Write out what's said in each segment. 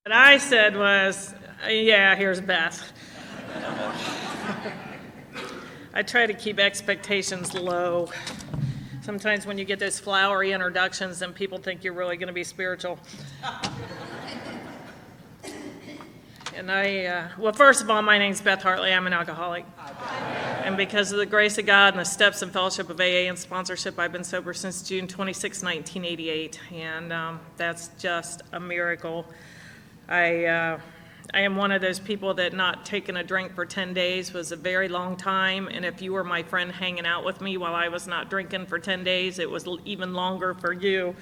What I said was, yeah, here's Beth. I try to keep expectations low. Sometimes when you get those flowery introductions, then people think you're really going to be spiritual. And well, first of all, my name's Beth Hartley. I'm an alcoholic. And because of the grace of God and the steps and fellowship of AA and sponsorship, I've been sober since June 26, 1988. And that's just a miracle. I am one of those people that not taking a drink for 10 days was a very long time. And if you were my friend hanging out with me while I was not drinking for 10 days, it was even longer for you.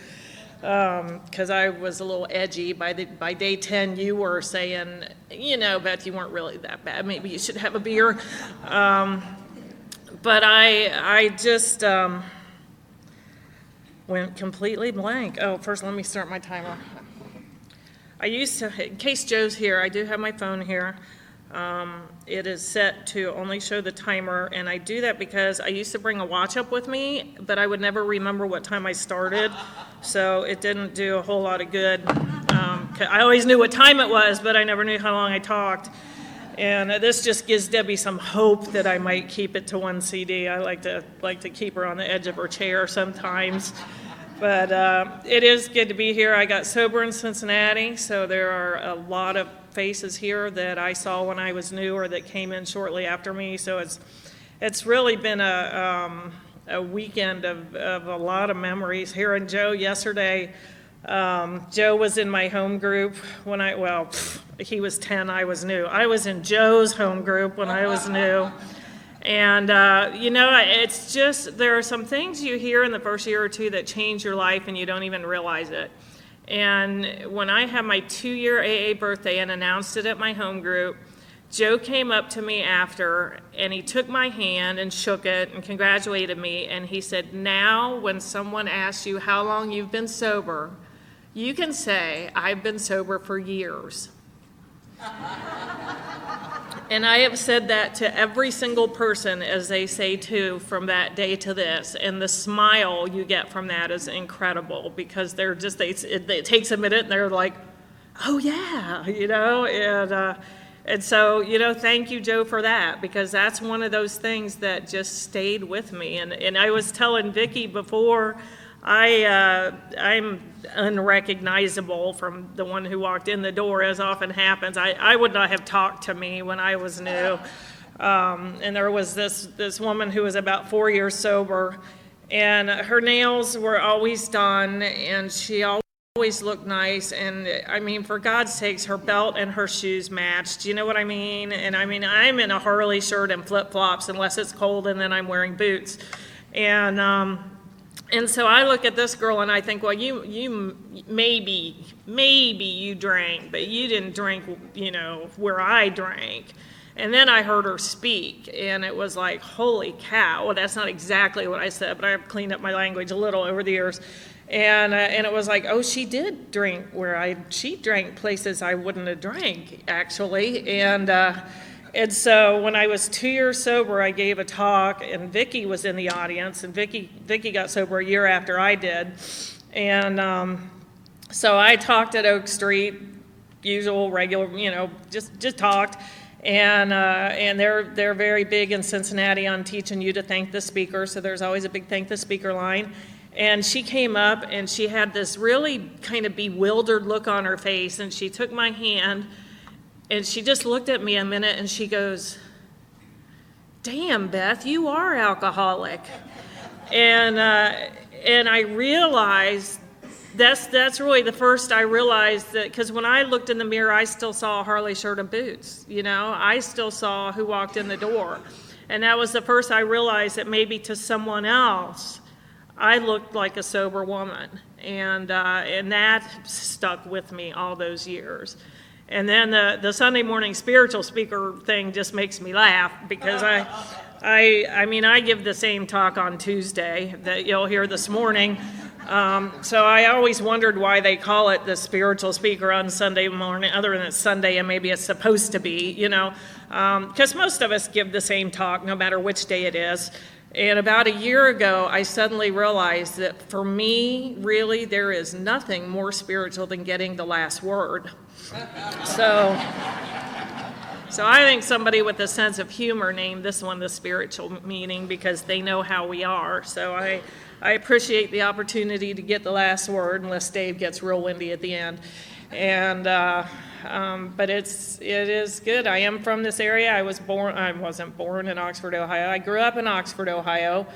Because I was a little edgy. By day 10, you were saying, Beth, you weren't really that bad. Maybe you should have a beer. But I just went completely blank. Oh, first let me start my timer. I used to, in case Joe's here, I do have my phone here. It is set to only show the timer, and I do that because I used to bring a watch up with me, but I would never remember what time I started, so it didn't do a whole lot of good. I always knew what time it was, but I never knew how long I talked. And this just gives Debbie some hope that I might keep it to one CD. I like to keep her on the edge of her chair sometimes. But it is good to be here. I got sober in Cincinnati, so there are a lot of faces here that I saw when I was new or that came in shortly after me. So it's really been a weekend of a lot of memories. Hearing Joe yesterday, Joe was in my home group when he was 10, I was new. I was in Joe's home group when I was new. And, it's just, there are some things you hear in the first year or two that change your life and you don't even realize it. And when I had my 2-year AA birthday and announced it at my home group, Joe came up to me after and he took my hand and shook it and congratulated me. And he said, now when someone asks you how long you've been sober, you can say, I've been sober for years. And I have said that to every single person as they say too from that day to this. And the smile you get from that is incredible because they're just, it takes a minute and they're like, oh yeah, and so, thank you, Joe, for that because that's one of those things that just stayed with me. And I was telling Vicki before, I'm unrecognizable from the one who walked in the door, as often happens. I would not have talked to me when I was new. And there was this woman who was about 4 years sober, and her nails were always done, and she always looked nice. And I mean, for God's sakes, her belt and her shoes matched. You know what I mean? And I mean, I'm in a Harley shirt and flip-flops unless it's cold, and then I'm wearing boots. And so I look at this girl and I think, well, you maybe you drank, but you didn't drink, where I drank. And then I heard her speak, and it was like, holy cow. Well, that's not exactly what I said, but I've cleaned up my language a little over the years. And it was like, oh, she did drink she drank places I wouldn't have drank, actually. And so when I was 2 years sober, I gave a talk, and Vicki was in the audience, and Vicki got sober a year after I did. And so I talked at Oak Street, usual, regular, just talked. And they're very big in Cincinnati on teaching you to thank the speaker, so there's always a big thank the speaker line. And she came up, and she had this really kind of bewildered look on her face, and she took my hand, and she just looked at me a minute and she goes, damn, Beth, you are alcoholic. And I realized that's really the first I realized that, because when I looked in the mirror, I still saw a Harley shirt and boots. I still saw who walked in the door. And that was the first I realized that maybe to someone else, I looked like a sober woman. And that stuck with me all those years. And then the Sunday morning spiritual speaker thing just makes me laugh because I give the same talk on Tuesday that you'll hear this morning. So I always wondered why they call it the spiritual speaker on Sunday morning, other than it's Sunday and maybe it's supposed to be, because most of us give the same talk no matter which day it is. And about a year ago, I suddenly realized that for me, really, there is nothing more spiritual than getting the last word. So I think somebody with a sense of humor named this one the spiritual meeting because they know how we are. So I appreciate the opportunity to get the last word, unless Dave gets real windy at the end. And but it is good. I am from this area. I wasn't born in Oxford, Ohio. I grew up in Oxford, Ohio.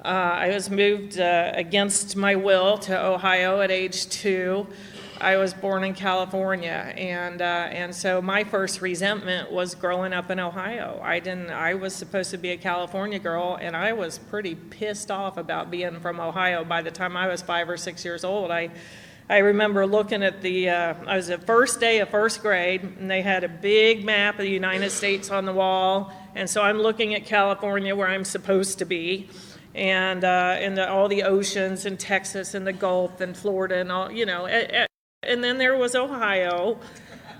I was moved against my will to Ohio at age 2. I was born in California, and so my first resentment was growing up in Ohio. I was supposed to be a California girl, and I was pretty pissed off about being from Ohio by the time I was 5 or 6 years old. I remember looking at I was at first day of first grade, and they had a big map of the United States on the wall, and so I'm looking at California where I'm supposed to be, and all the oceans and Texas and the Gulf and Florida and all, and then there was Ohio,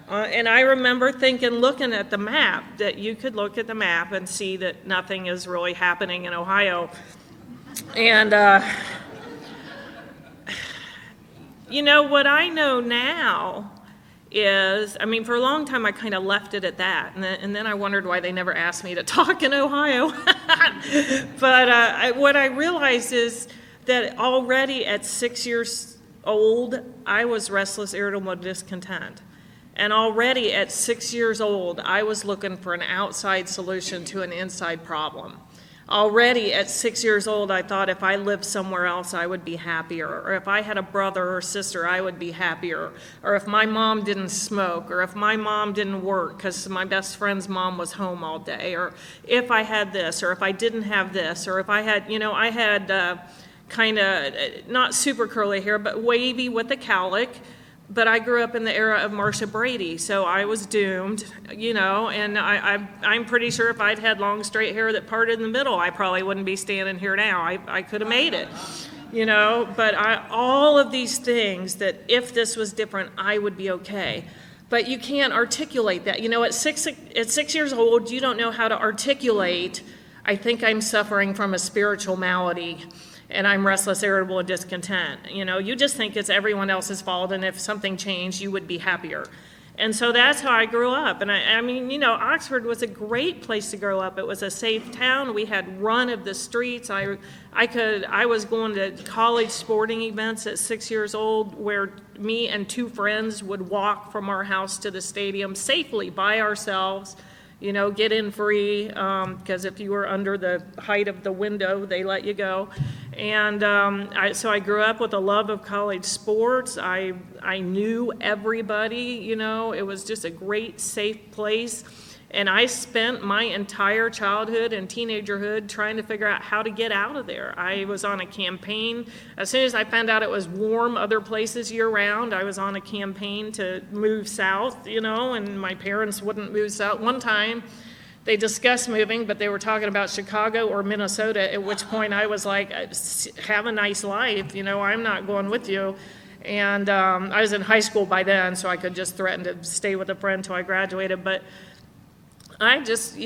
and I remember looking at the map, that you could look at the map and see that nothing is really happening in Ohio, and what I know now is, for a long time I kind of left it at that, and then I wondered why they never asked me to talk in Ohio. But what I realized is that already at 6 years old, I was restless, irritable, discontent. And already at 6 years old, I was looking for an outside solution to an inside problem. Already at 6 years old, I thought if I lived somewhere else, I would be happier. Or if I had a brother or sister, I would be happier. Or if my mom didn't smoke. Or if my mom didn't work because my best friend's mom was home all day. Or if I had this, or if I didn't have this. Or if I had, I had kind of not super curly hair, but wavy with a cowlick. But I grew up in the era of Marsha Brady, so I was doomed, and I'm pretty sure if I'd had long straight hair that parted in the middle, I probably wouldn't be standing here now. I could have made it, but all of these things that if this was different, I would be okay. But you can't articulate that. At 6 years old, you don't know how to articulate, I think I'm suffering from a spiritual malady, and I'm restless, irritable, and discontent. You just think it's everyone else's fault, and if something changed, you would be happier. And so that's how I grew up. And Oxford was a great place to grow up. It was a safe town. We had run of the streets. I was going to college sporting events at 6 years old where me and 2 friends would walk from our house to the stadium safely by ourselves. Get in free, because if you were under the height of the window, they let you go. And so I grew up with a love of college sports. I knew everybody, it was just a great, safe place. And I spent my entire childhood and teenagerhood trying to figure out how to get out of there. I was on a campaign. As soon as I found out it was warm other places year-round, I was on a campaign to move south, and my parents wouldn't move south. One time, they discussed moving, but they were talking about Chicago or Minnesota, at which point I was like, have a nice life, I'm not going with you. And I was in high school by then, so I could just threaten to stay with a friend until I graduated, but I just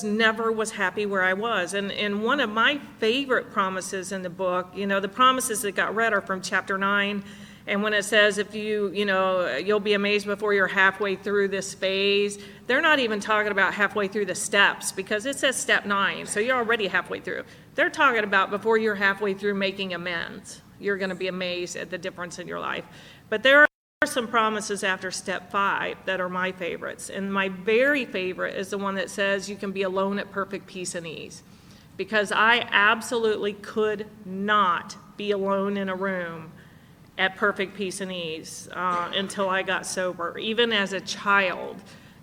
never was happy where I was. And one of my favorite promises in the book, the promises that got read are from chapter 9. And when it says, if you'll be amazed before you're halfway through this phase, they're not even talking about halfway through the steps, because it says step 9, so you're already halfway through. They're talking about before you're halfway through making amends. You're going to be amazed at the difference in your life. But there are some promises after step 5 that are my favorites. And my very favorite is the one that says you can be alone at perfect peace and ease. Because I absolutely could not be alone in a room at perfect peace and ease until I got sober. Even as a child,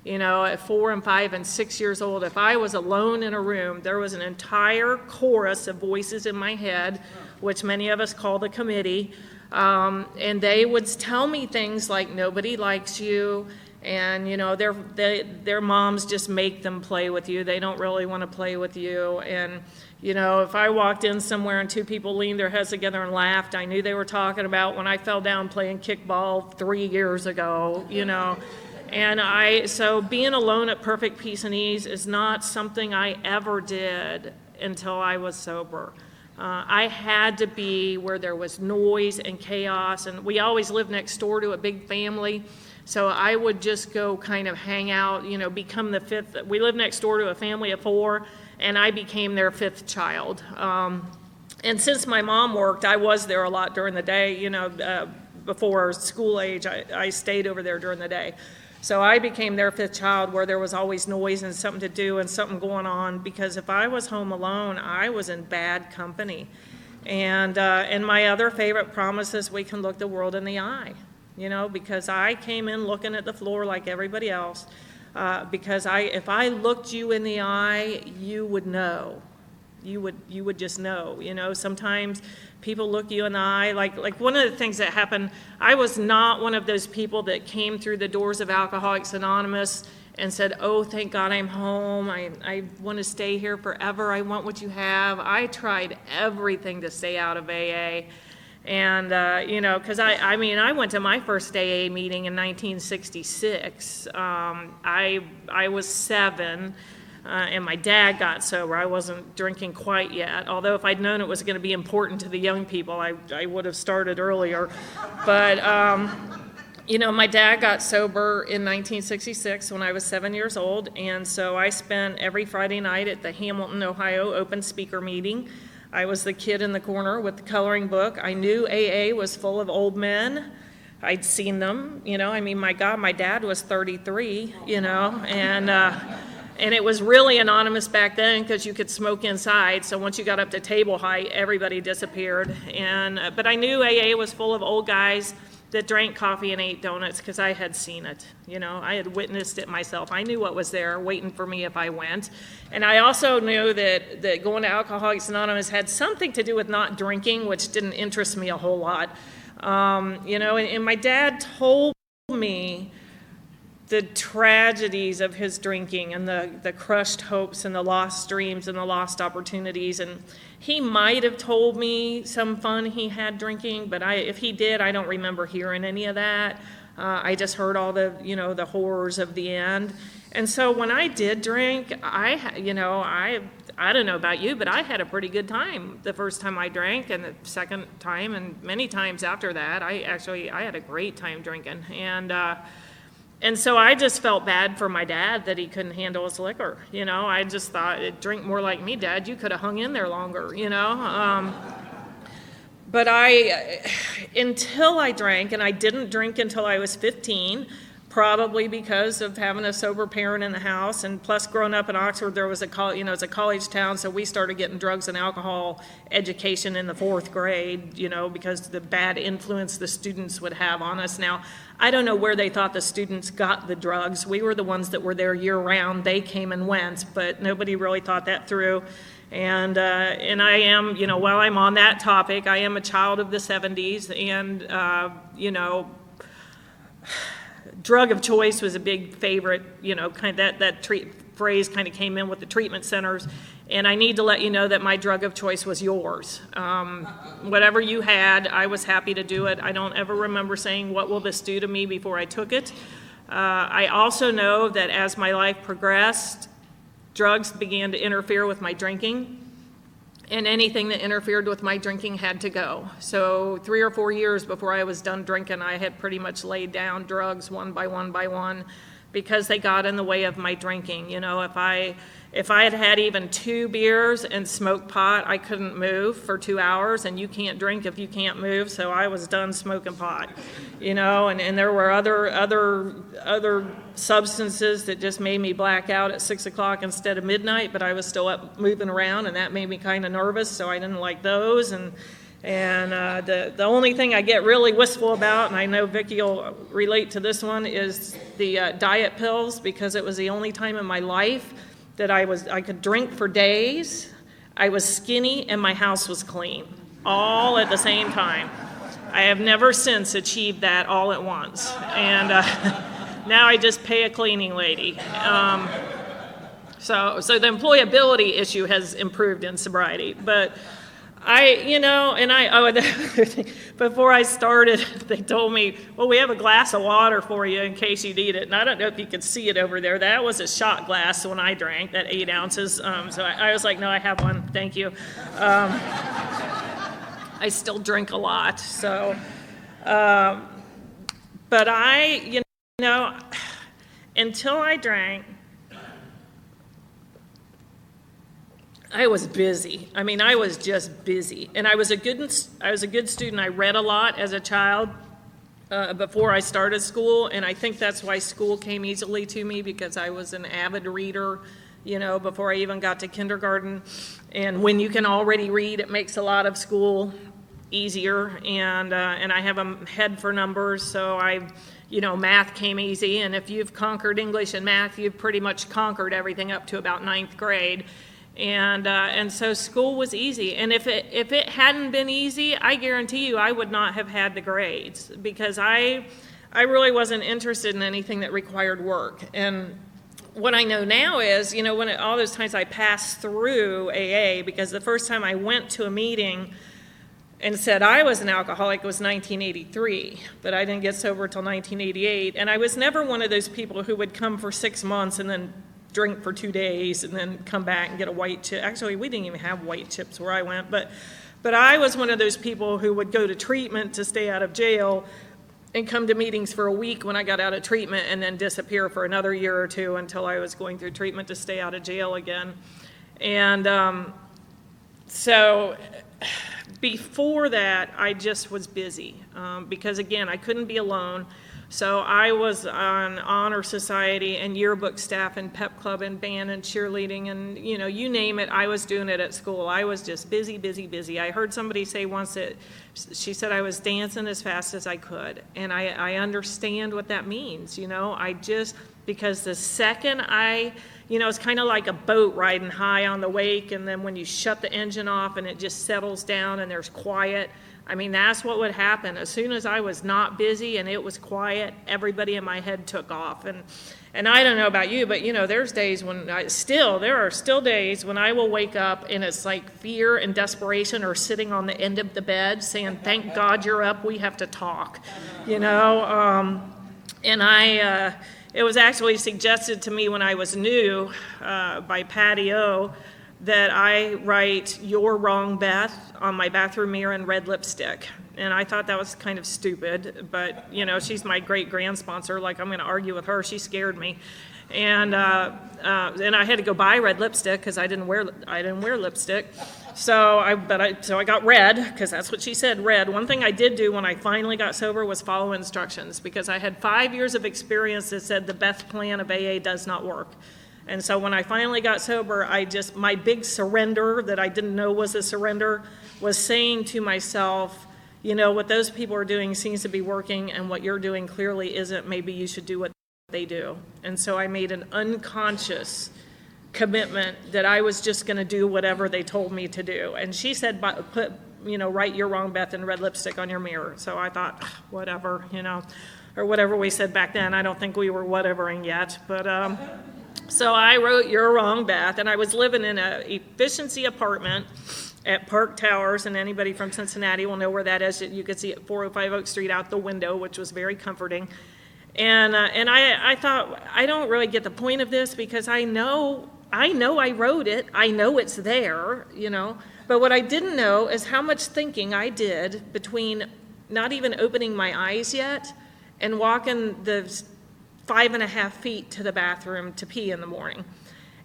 at 4 and 5 and 6 years old, if I was alone in a room, there was an entire chorus of voices in my head, which many of us call the committee, and they would tell me things like, nobody likes you, and their moms just make them play with you. They don't really want to play with you. And if I walked in somewhere and 2 people leaned their heads together and laughed, I knew they were talking about when I fell down playing kickball 3 years ago. And so being alone at perfect peace and ease is not something I ever did until I was sober. I had to be where there was noise and chaos, and we always lived next door to a big family, so I would just go kind of hang out, become the fifth. We lived next door to a family of 4, and I became their 5th child. And since my mom worked, I was there a lot during the day, before school age, I stayed over there during the day. So I became their 5th child, where there was always noise and something to do and something going on, because if I was home alone, I was in bad company. And my other favorite promise is we can look the world in the eye, because I came in looking at the floor like everybody else, because if I looked you in the eye, you would know. You would just know. Sometimes people look you in the eye. Like one of the things that happened, I was not one of those people that came through the doors of Alcoholics Anonymous and said, oh, thank God I'm home. I want to stay here forever. I want what you have. I tried everything to stay out of AA. And, because I went to my first AA meeting in 1966. I was 7. And my dad got sober. I wasn't drinking quite yet, although if I'd known it was going to be important to the young people, I would have started earlier. But, my dad got sober in 1966 when I was 7 years old, and so I spent every Friday night at the Hamilton, Ohio open speaker meeting. I was the kid in the corner with the coloring book. I knew AA was full of old men. I'd seen them, my God, my dad was 33, and it was really anonymous back then because you could smoke inside. So once you got up to table height, everybody disappeared. But I knew AA was full of old guys that drank coffee and ate donuts because I had seen it. I had witnessed it myself. I knew what was there waiting for me if I went. And I also knew that going to Alcoholics Anonymous had something to do with not drinking, which didn't interest me a whole lot. And my dad told me the tragedies of his drinking and the crushed hopes and the lost dreams and the lost opportunities. And he might have told me some fun he had drinking, but if he did, I don't remember hearing any of that. I just heard all the, the horrors of the end. And so when I did drink, I don't know about you, but I had a pretty good time the first time I drank, and the second time, and many times after that, I had a great time drinking. And so I just felt bad for my dad that he couldn't handle his liquor. I just thought, drink more like me, Dad. You could have hung in there longer, But until I drank, and I didn't drink until I was 15, probably because of having a sober parent in the house, and plus growing up in Oxford, there was it's a college town, so we started getting drugs and alcohol education in the 4th grade, because the bad influence the students would have on us. Now, I don't know where they thought the students got the drugs. We were the ones that were there year-round. They came and went, but nobody really thought that through. And I am, while I'm on that topic, I am a child of the 70s, and, drug of choice was a big favorite, kind of that phrase kind of came in with the treatment centers. And I need to let you know that my drug of choice was yours. Whatever you had, I was happy to do it. I don't ever remember saying, what will this do to me, before I took it. I also know that as my life progressed, drugs began to interfere with my drinking. And anything that interfered with my drinking had to go. So 3 or 4 years before I was done drinking, I had pretty much laid down drugs one by one because they got in the way of my drinking. If I had had even 2 beers and smoked pot, I couldn't move for 2 hours, and you can't drink if you can't move, so I was done smoking pot. And there were other substances that just made me black out at 6 o'clock instead of midnight, but I was still up moving around, and that made me kind of nervous, so I didn't like those. And the only thing I get really wistful about, and I know Vicki will relate to this one, is the diet pills, because it was the only time in my life that I could drink for days, I was skinny, and my house was clean, all at the same time. I have never since achieved that all at once, and now I just pay a cleaning lady. So the employability issue has improved in sobriety, but Before I started, they told me, well, we have a glass of water for you in case you need it. And I don't know if you could see it over there. That was a shot glass when I drank, that 8 ounces. So I was like, no, I have one. Thank you. I still drink a lot. So, but until I drank, I was busy. I was just busy. And I was a good student. I read a lot as a child before I started school, and I think that's why school came easily to me, because I was an avid reader, before I even got to kindergarten. And when you can already read, it makes a lot of school easier. And I have a head for numbers, so math came easy. And if you've conquered English and math, you've pretty much conquered everything up to about 9th grade. And so school was easy. And if it hadn't been easy, I guarantee you I would not have had the grades, because I really wasn't interested in anything that required work. And what I know now is, all those times I passed through AA, because the first time I went to a meeting and said I was an alcoholic was 1983, but I didn't get sober till 1988. And I was never one of those people who would come for 6 months and then drink for 2 days and then come back and get a white chip. Actually, we didn't even have white chips where I went, but I was one of those people who would go to treatment to stay out of jail and come to meetings for a week when I got out of treatment, and then disappear for another year or two until I was going through treatment to stay out of jail again. And so before that, I just was busy because, again, I couldn't be alone. So I was on honor society and yearbook staff and pep club and band and cheerleading and, you name it, I was doing it at school. I was just busy, busy, busy. I heard somebody say once that she said I was dancing as fast as I could. And I understand what that means, because the second it's kind of like a boat riding high on the wake, and then when you shut the engine off and it just settles down and there's quiet, that's what would happen. As soon as I was not busy and it was quiet, everybody in my head took off. And I don't know about you, but there's days when there are still days when I will wake up and it's like fear and desperation are sitting on the end of the bed saying, thank God you're up, we have to talk, And it was actually suggested to me when I was new by Patty O that I write "You're wrong, Beth" on my bathroom mirror in red lipstick. And I thought that was kind of stupid, but she's my great grand sponsor. Like, I'm going to argue with her. She scared me, and I had to go buy red lipstick because I didn't wear lipstick. So I got red because that's what she said, red. One thing I did do when I finally got sober was follow instructions, because I had 5 years of experience that said the Beth plan of AA does not work. And so when I finally got sober, my big surrender that I didn't know was a surrender was saying to myself, what those people are doing seems to be working, and what you're doing clearly isn't. Maybe you should do what they do. And so I made an unconscious commitment that I was just going to do whatever they told me to do. And she said, write "You're wrong, Beth" in red lipstick on your mirror. So I thought, whatever, or whatever we said back then. I don't think we were whatevering yet, but so I wrote "You're wrong, Beth," and I was living in an efficiency apartment at Park Towers, and anybody from Cincinnati will know where that is. You could see it 405 Oak Street out the window, which was very comforting. And I thought, I don't really get the point of this, because I know I wrote it. I know it's there, But what I didn't know is how much thinking I did between not even opening my eyes yet and walking the 5.5 feet to the bathroom to pee in the morning.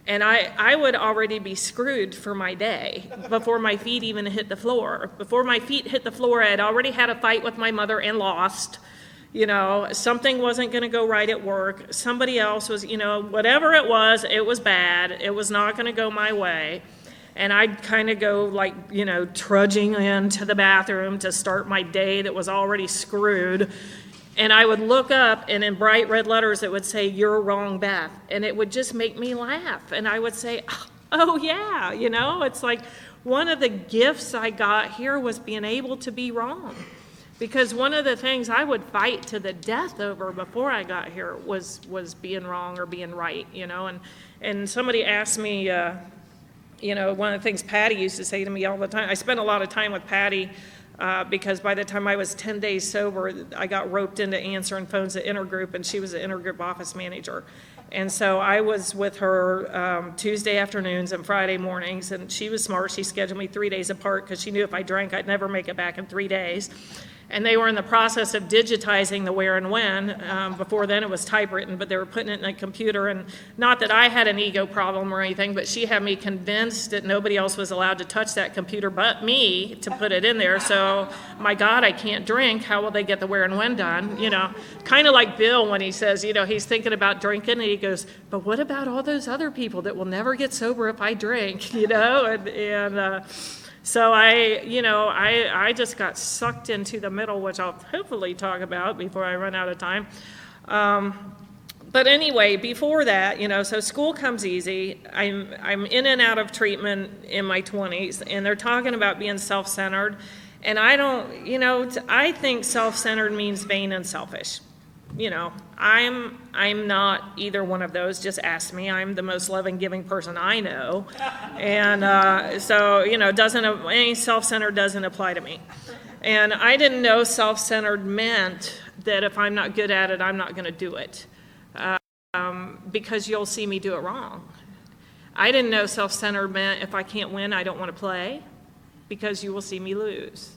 And I would already be screwed for my day before my feet even hit the floor. Before my feet hit the floor, I had already had a fight with my mother and lost. Something wasn't going to go right at work. Somebody else was, whatever it was bad. It was not going to go my way. And I'd kind of go trudging into the bathroom to start my day that was already screwed. And I would look up, and in bright red letters it would say, "You're wrong, Beth." And it would just make me laugh. And I would say, oh yeah, it's like one of the gifts I got here was being able to be wrong. Because one of the things I would fight to the death over before I got here was being wrong or being right, And somebody asked me, one of the things Patty used to say to me all the time, I spent a lot of time with Patty because by the time I was 10 days sober, I got roped into answering phones at Intergroup, and she was an Intergroup office manager. And so I was with her Tuesday afternoons and Friday mornings, and she was smart. She scheduled me 3 days apart because she knew if I drank, I'd never make it back in 3 days. And they were in the process of digitizing the where and when. Before then it was typewritten, but they were putting it in a computer. And not that I had an ego problem or anything, but she had me convinced that nobody else was allowed to touch that computer but me to put it in there. So, my God, I can't drink. How will they get the where and when done? Kind of like Bill when he says, he's thinking about drinking, and he goes, but what about all those other people that will never get sober if I drink, So I just got sucked into the middle, which I'll hopefully talk about before I run out of time. But anyway, before that, so school comes easy. I'm in and out of treatment in my 20s, and they're talking about being self-centered. And I don't, I think self-centered means vain and selfish. I'm not either one of those. Just ask me. I'm the most loving, giving person I know. And so, any self-centered doesn't apply to me. And I didn't know self-centered meant that if I'm not good at it, I'm not going to do it. Because you'll see me do it wrong. I didn't know self-centered meant if I can't win, I don't want to play, because you will see me lose.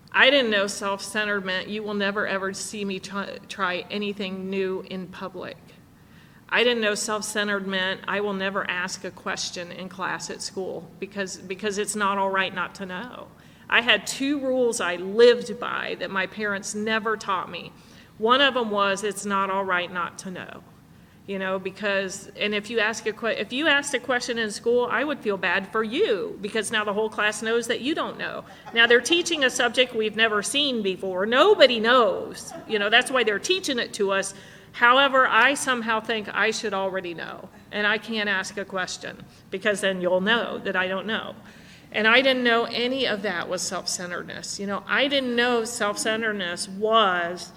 I didn't know self-centered meant you will never ever see me try anything new in public. I didn't know self-centered meant I will never ask a question in class at school because it's not all right not to know. I had 2 rules I lived by that my parents never taught me. One of them was it's not all right not to know. Because, and if you asked a question in school, I would feel bad for you because now the whole class knows that you don't know. Now they're teaching a subject we've never seen before. Nobody knows. That's why they're teaching it to us. However, I somehow think I should already know, and I can't ask a question because then you'll know that I don't know. And I didn't know any of that was self-centeredness. I didn't know self-centeredness was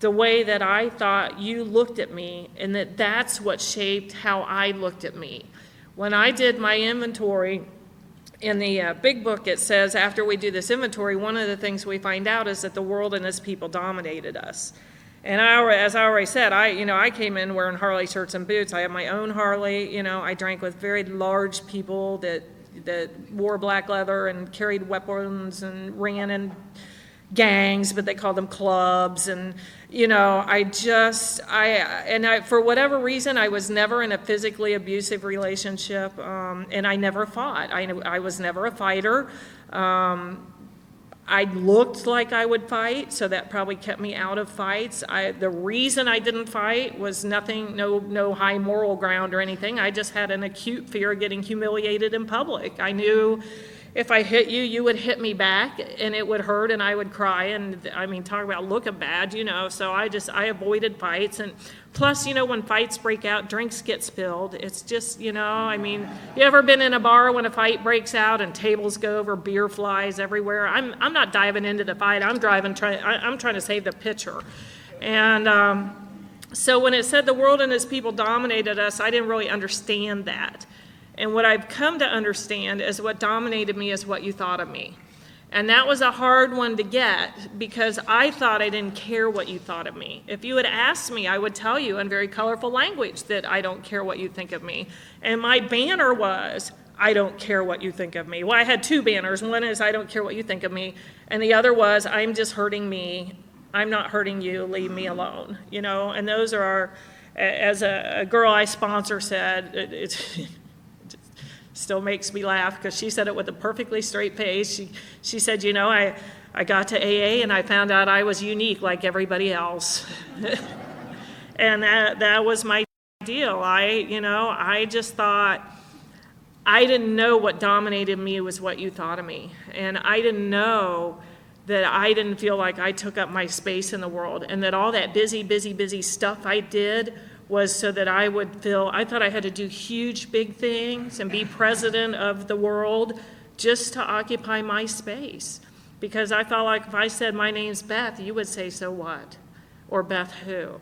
the way that I thought you looked at me, and that's what shaped how I looked at me. When I did my inventory, in the big book it says after we do this inventory, one of the things we find out is that the world and its people dominated us. And as I already said, I came in wearing Harley shirts and boots. I have my own Harley. I drank with very large people that wore black leather and carried weapons and ran in gangs, but they called them clubs. And for whatever reason, I was never in a physically abusive relationship, and I never fought. I was never a fighter. I looked like I would fight, so that probably kept me out of fights. The reason I didn't fight was nothing, no high moral ground or anything. I just had an acute fear of getting humiliated in public. I knew if I hit you, you would hit me back, and it would hurt, and I would cry, and talk about looking bad, so I avoided fights. And plus, when fights break out, drinks get spilled. It's just, you ever been in a bar when a fight breaks out and tables go over, beer flies everywhere? I'm not diving into the fight. I'm trying to save the pitcher. And so when it said the world and its people dominated us, I didn't really understand that. And what I've come to understand is what dominated me is what you thought of me. And that was a hard one to get because I thought I didn't care what you thought of me. If you had asked me, I would tell you in very colorful language that I don't care what you think of me. And my banner was, I don't care what you think of me. Well, I had 2 banners. One is, I don't care what you think of me. And the other was, I'm just hurting me. I'm not hurting you. Leave me alone. And those are as a girl I sponsor said, it's still makes me laugh because she said it with a perfectly straight face. She said, I got to AA and I found out I was unique like everybody else. And that was my deal. I just thought, I didn't know what dominated me was what you thought of me. And I didn't know that I didn't feel like I took up my space in the world and that all that busy stuff I did was so that I thought I had to do huge, big things and be president of the world just to occupy my space. Because I felt like if I said my name's Beth, you would say, so what? Or Beth who?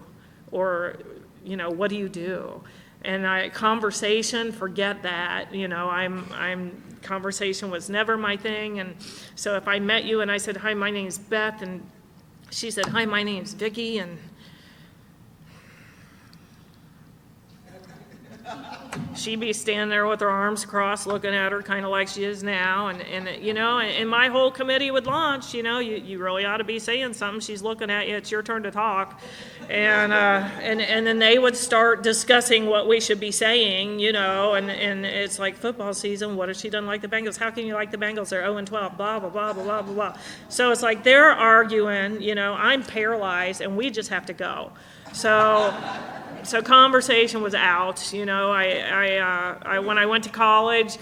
Or, what do you do? And conversation, forget that. Conversation was never my thing. And so if I met you and I said, hi, my name's Beth, and she said, hi, my name's Vicki, and she'd be standing there with her arms crossed looking at her kind of like she is now, and my whole committee would launch, you really ought to be saying something. She's looking at you, it's your turn to talk. And then they would start discussing what we should be saying, and it's like football season. What if she doesn't like the Bengals? How can you like the Bengals? They're 0-12, blah, blah, blah, blah, blah, blah, blah. So it's like they're arguing, I'm paralyzed, and we just have to go. So conversation was out. When I went to college,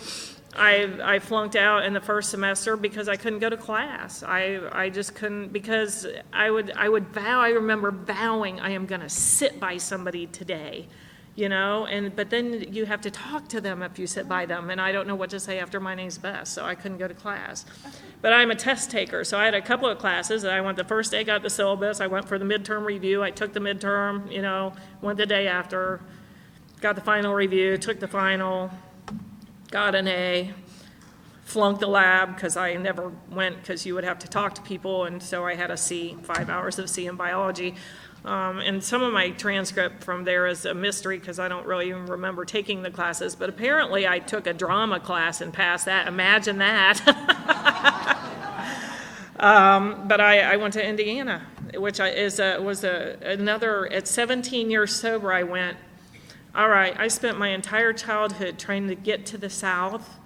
I flunked out in the first semester because I couldn't go to class. I just couldn't, because I would vow. I remember vowing I am going to sit by somebody today, but then you have to talk to them if you sit by them, and I don't know what to say after my name's Beth, so I couldn't go to class. But I'm a test taker, so I had a couple of classes. I went the first day, got the syllabus. I went for the midterm review. I took the midterm, went the day after, got the final review, took the final, got an A, flunked the lab because I never went because you would have to talk to people, and so I had a C, 5 hours of C in biology. And some of my transcript from there is a mystery because I don't really even remember taking the classes, but apparently I took a drama class and passed that. Imagine that. But I went to Indiana, which was another, at 17 years sober, I went, all right, I spent my entire childhood trying to get to the South,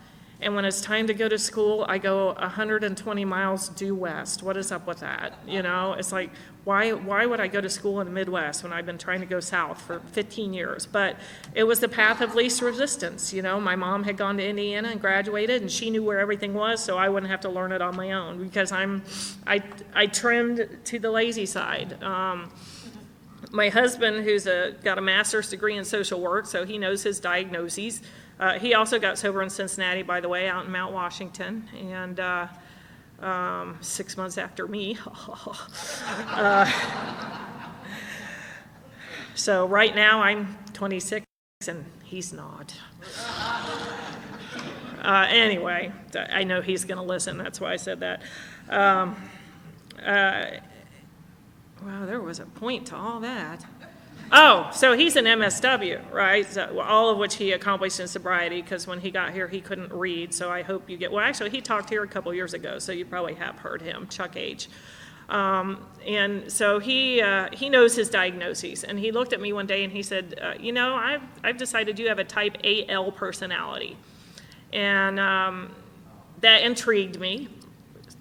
and when it's time to go to school, I go 120 miles due west. What is up with that? It's like, why would I go to school in the Midwest when I've been trying to go south for 15 years? But it was the path of least resistance. My mom had gone to Indiana and graduated, and she knew where everything was, so I wouldn't have to learn it on my own because I trimmed to the lazy side. My husband, who's got a master's degree in social work, so he knows his diagnoses. He also got sober in Cincinnati, by the way, out in Mount Washington, and 6 months after me. So right now I'm 26 and he's not. Anyway, I know he's going to listen. That's why I said that. Wow, there was a point to all that. Oh, so he's an MSW, right? So, all of which he accomplished in sobriety, because when he got here, he couldn't read. So I hope you get, well, actually, he talked here a couple years ago, so you probably have heard him, Chuck H. And so he knows his diagnoses. And he looked at me one day and he said, I've decided you have a type AL personality. And that intrigued me.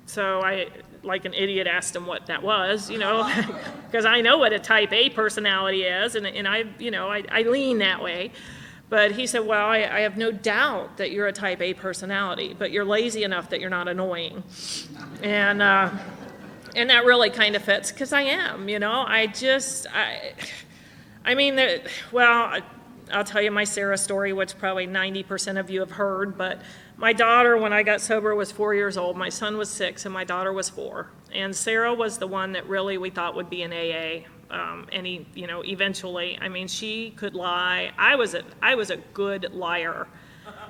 So I, like an idiot, asked him what that was, because I know what a type A personality is, and I lean that way. But he said, well, I have no doubt that you're a type A personality, but you're lazy enough that you're not annoying. And that really kind of fits, because I am, I'll tell you my Sarah story, which probably 90% of you have heard, but my daughter, when I got sober, was 4 years old. My son was 6, and my daughter was 4. And Sarah was the one that really we thought would be an AA. Eventually, she could lie. I was a good liar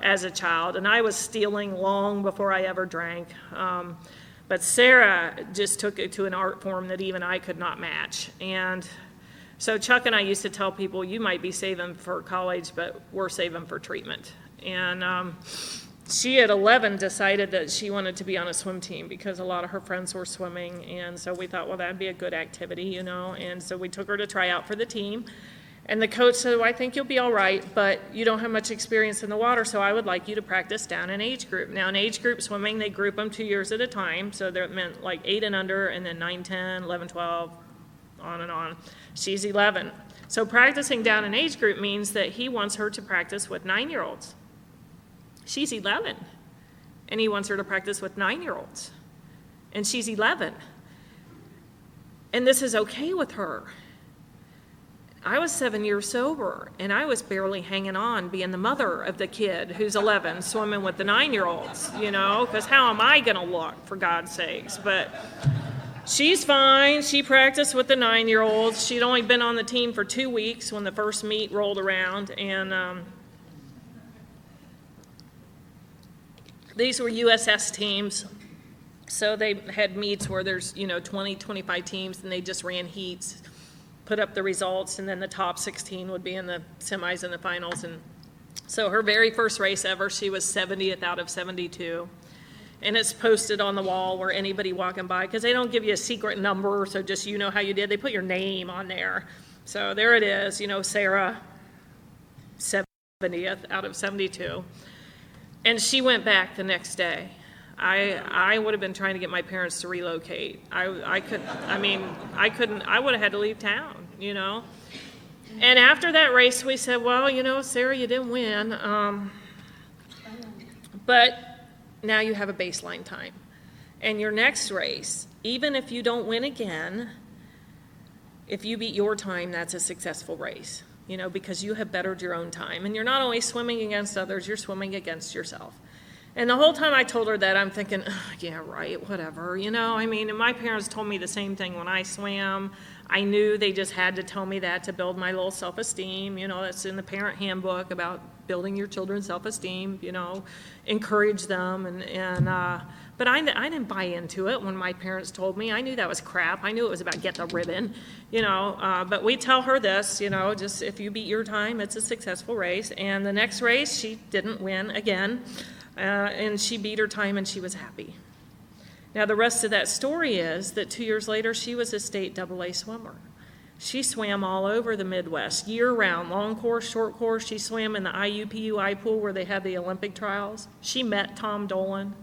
as a child, and I was stealing long before I ever drank. But Sarah just took it to an art form that even I could not match. And so Chuck and I used to tell people, you might be saving for college, but we're saving for treatment. And she, at 11, decided that she wanted to be on a swim team because a lot of her friends were swimming. And so we thought, well, that'd be a good activity, And so we took her to try out for the team. And the coach said, well, I think you'll be all right, but you don't have much experience in the water, so I would like you to practice down in age group. Now, in age group swimming, they group them 2 years at a time. So that meant like 8 and under, and then 9, 10, 11, 12, on and on. She's 11. So practicing down in age group means that he wants her to practice with 9-year-olds. She's 11, and he wants her to practice with 9-year-olds, and she's 11. And this is okay with her. I was 7 years sober, and I was barely hanging on being the mother of the kid who's 11 swimming with the 9-year-olds, because how am I going to look, for God's sakes? But She's fine. She practiced with the 9-year-olds. She'd only been on the team for 2 weeks when the first meet rolled around, and these were USS teams. So they had meets where there's, 20, 25 teams, and they just ran heats, put up the results, and then the top 16 would be in the semis and the finals. And so her very first race ever, she was 70th out of 72. And it's posted on the wall where anybody walking by, because they don't give you a secret number, so just how you did. They put your name on there. So there it is, Sarah, 70th out of 72. And she went back the next day. I would have been trying to get my parents to relocate. I would have had to leave town, And after that race, we said, well, Sarah, you didn't win. But now you have a baseline time. And your next race, even if you don't win again, if you beat your time, that's a successful race, because you have bettered your own time. And you're not only swimming against others, you're swimming against yourself. And the whole time I told her that, I'm thinking, yeah, right, whatever, and my parents told me the same thing when I swam. I knew they just had to tell me that to build my little self-esteem. That's in the parent handbook about building your children's self-esteem, encourage them. But I didn't buy into it when my parents told me. I knew that was crap. I knew it was about get the ribbon, But we tell her this, just if you beat your time, it's a successful race. And the next race, she didn't win again. And she beat her time, and she was happy. Now, the rest of that story is that 2 years later, she was a state AA swimmer. She swam all over the Midwest, year-round, long course, short course. She swam in the IUPUI pool where they had the Olympic trials. She met Tom Dolan.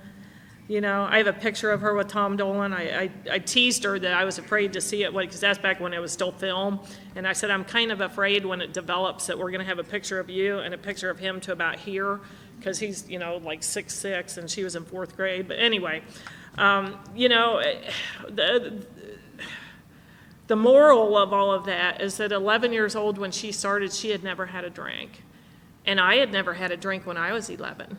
I have a picture of her with Tom Dolan. I teased her that I was afraid to see it because that's back when it was still film. And I said, I'm kind of afraid when it develops that we're going to have a picture of you and a picture of him to about here, because he's, like 6'6", and she was in 4th grade. But anyway, the moral of all of that is that 11 years old when she started, she had never had a drink. And I had never had a drink when I was 11.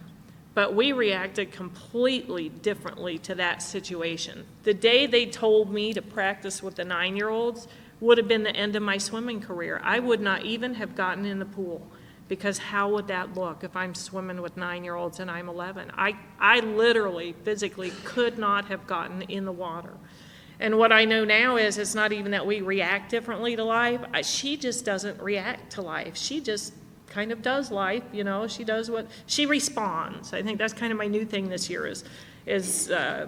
But we reacted completely differently to that situation. The day they told me to practice with the 9-year-olds would have been the end of my swimming career. I would not even have gotten in the pool, because how would that look if I'm swimming with 9-year-olds and I'm 11? I literally, physically could not have gotten in the water. And what I know now is it's not even that we react differently to life. She just doesn't react to life. She just kind of does life, she does she responds. I think that's kind of my new thing this year is I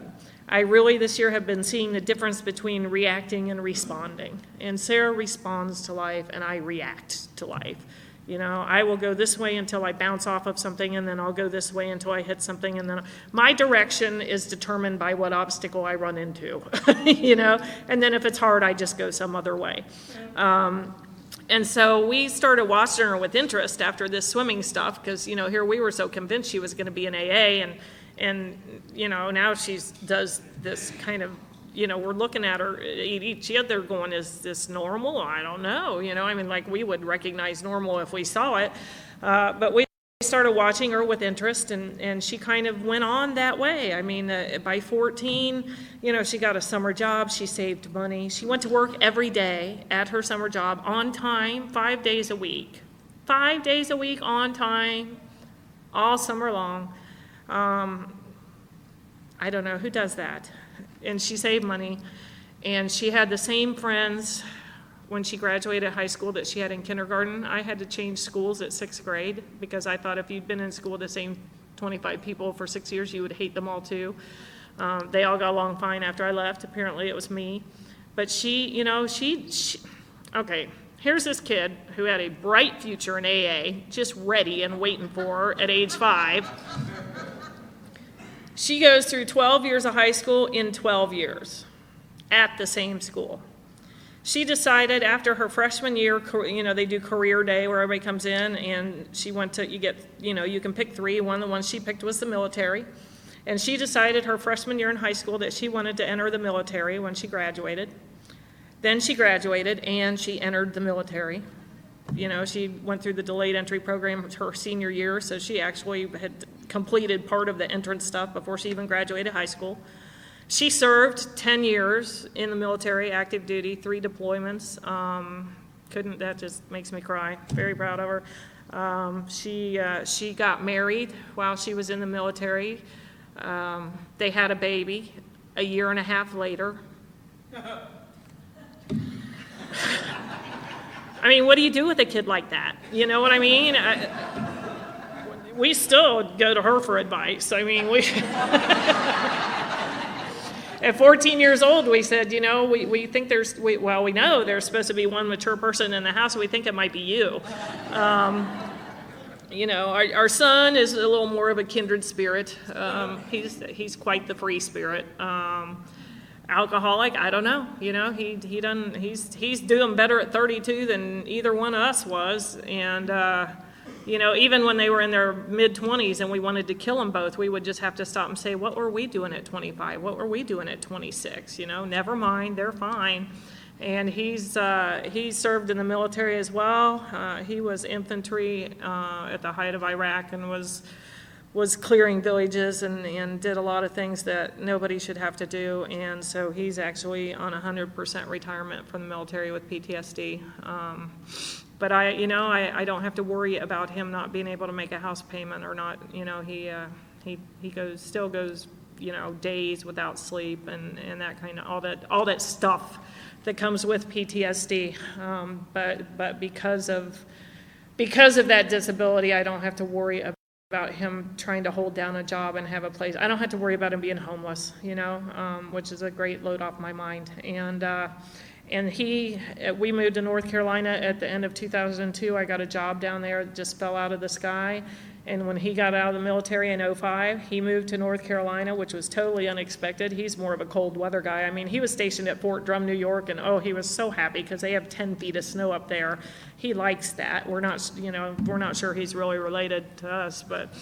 really this year have been seeing the difference between reacting and responding. And Sarah responds to life, and I react to life. I will go this way until I bounce off of something, and then I'll go this way until I hit something, and then my direction is determined by what obstacle I run into, and then if it's hard, I just go some other way. And so we started watching her with interest after this swimming stuff, because, here we were so convinced she was going to be an AA, and now she does this kind of, we're looking at her each other going, is this normal? I don't know, we would recognize normal if we saw it, but we started watching her with interest, and she kind of went on that way. By 14, she got a summer job. She saved money. She went to work every day at her summer job on time, 5 days a week. 5 days a week on time, all summer long. I don't know who does that. And she saved money, and she had the same friends when she graduated high school that she had in kindergarten. I had to change schools at 6th grade because I thought if you'd been in school with the same 25 people for 6 years, you would hate them all too. They all got along fine after I left. Apparently it was me. But she okay, here's this kid who had a bright future in AA, just ready and waiting for her at age 5. She goes through 12 years of high school in 12 years at the same school. She decided after her freshman year, they do career day where everybody comes in, and she went to, you can pick 3. One of the ones she picked was the military. And she decided her freshman year in high school that she wanted to enter the military when she graduated. Then she graduated, and she entered the military. She went through the delayed entry program her senior year, so she actually had completed part of the entrance stuff before she even graduated high school. She served 10 years in the military, active duty, 3 deployments. That just makes me cry. Very proud of her. She got married while she was in the military. They had a baby a year and a half later. I mean, what do you do with a kid like that? You know what I mean? We still go to her for advice. I mean, at 14 years old, we said, we think we know there's supposed to be one mature person in the house, so we think it might be you. Our son is a little more of a kindred spirit. He's quite the free spirit. Alcoholic, I don't know. He's doing better at 32 than either one of us was. And even when they were in their mid-20s and we wanted to kill them both, we would just have to stop and say, what were we doing at 25? What were we doing at 26? Never mind, they're fine. And he served in the military as well. He was infantry at the height of Iraq and was clearing villages and did a lot of things that nobody should have to do. And so he's actually on 100% retirement from the military with PTSD. But I don't have to worry about him not being able to make a house payment or not. He still goes days without sleep and that kind of all that stuff that comes with PTSD. But because of that disability, I don't have to worry about him trying to hold down a job and have a place. I don't have to worry about him being homeless, which is a great load off my mind. And we moved to North Carolina at the end of 2002. I got a job down there. It just fell out of the sky. And when he got out of the military in 2005, he moved to North Carolina, which was totally unexpected. He's more of a cold weather guy. I mean, he was stationed at Fort Drum, New York, and he was so happy because they have 10 feet of snow up there. He likes that. We're not sure he's really related to us, but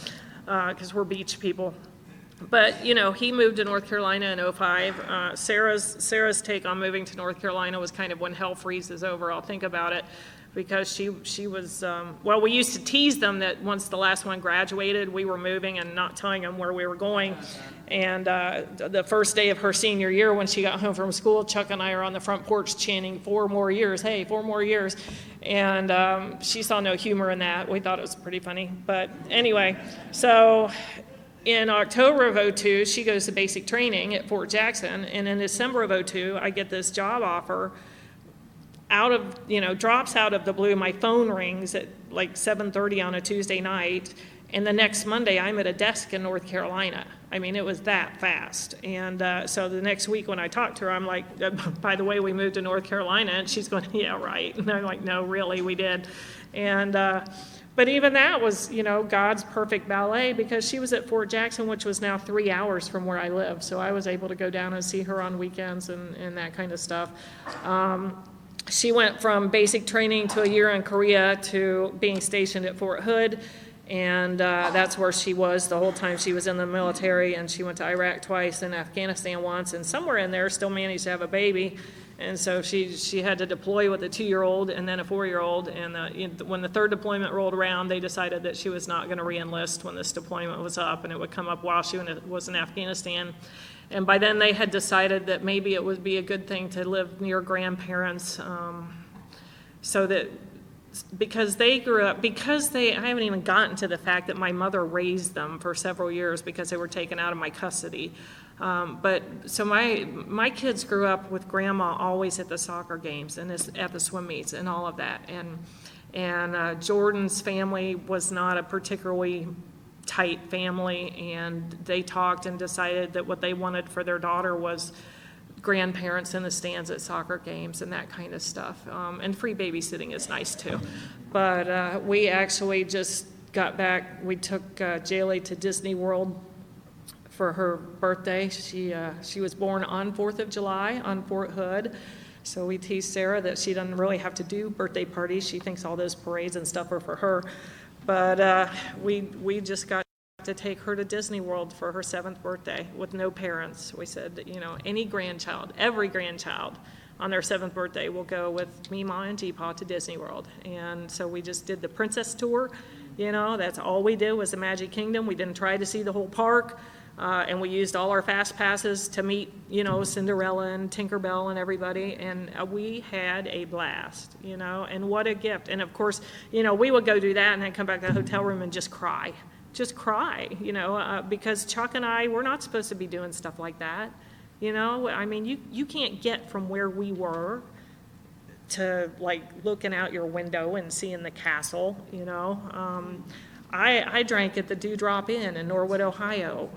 because we're beach people. But, he moved to North Carolina in 2005. Sarah's take on moving to North Carolina was kind of when hell freezes over. I'll think about it. Because she was, we used to tease them that once the last one graduated, we were moving and not telling them where we were going. And the first day of her senior year, when she got home from school, Chuck and I are on the front porch chanting, 4 more years, hey, 4 more years. And she saw no humor in that. We thought it was pretty funny. But anyway, so in October of 2002, she goes to basic training at Fort Jackson. And in December of 2002, I get this job offer drops out of the blue. My phone rings at like 7:30 on a Tuesday night, and the next Monday I'm at a desk in North Carolina. I mean, it was that fast. And so the next week when I talked to her, I'm like, by the way, we moved to North Carolina, and she's going, yeah, right. And I'm like, no, really, we did. And but even that was, God's perfect ballet, because she was at Fort Jackson, which was now 3 hours from where I live. So I was able to go down and see her on weekends and that kind of stuff. She went from basic training to a year in Korea to being stationed at Fort Hood, and that's where she was the whole time she was in the military. And she went to Iraq twice and Afghanistan once, and somewhere in there still managed to have a baby. And so she had to deploy with a 2-year-old and then a 4-year-old. And when the third deployment rolled around, they decided that she was not going to re-enlist when this deployment was up, and it would come up while she was in Afghanistan. And by then they had decided that maybe it would be a good thing to live near grandparents, so that because they grew up, I haven't even gotten to the fact that my mother raised them for several years because they were taken out of my custody. But so my kids grew up with grandma always at the soccer games and at the swim meets and all of that. And Jordan's family was not a particularly tight family, and they talked and decided that what they wanted for their daughter was grandparents in the stands at soccer games and that kind of stuff. And free babysitting is nice too. But we actually just got back. We took Jaylee to Disney World for her birthday. She was born on 4th of July on Fort Hood. So we teased Sarah that she doesn't really have to do birthday parties. She thinks all those parades and stuff are for her. But we just got to take her to Disney World for her 7th birthday with no parents. We said, any grandchild, every grandchild on their 7th birthday will go with me, Ma, and G-Pa to Disney World. And so we just did the princess tour. That's all we did was the Magic Kingdom. We didn't try to see the whole park. And we used all our fast passes to meet, Cinderella and Tinkerbell and everybody, and we had a blast, and what a gift. And of course, we would go do that and then come back to the hotel room and just cry, because Chuck and I, we're not supposed to be doing stuff like that, you can't get from where we were to like looking out your window and seeing the castle, I drank at the Dewdrop Inn in Norwood, Ohio.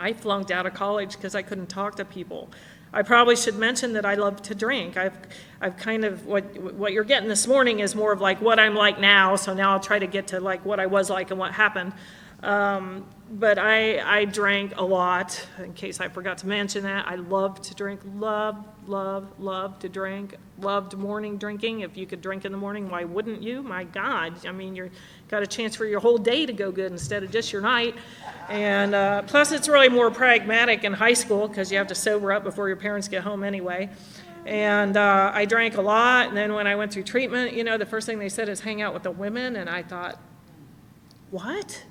I flunked out of college because I couldn't talk to people. I probably should mention that I love to drink. I've kind of, what you're getting this morning is more of like what I'm like now, so now I'll try to get to like what I was like and what happened. But I drank a lot, in case I forgot to mention that. I love to drink, love to drink, loved morning drinking. If you could drink in the morning, why wouldn't you? My God, you've got a chance for your whole day to go good instead of just your night. And plus it's really more pragmatic in high school because you have to sober up before your parents get home anyway. And I drank a lot, and then when I went through treatment, the first thing they said is hang out with the women, and I thought, what?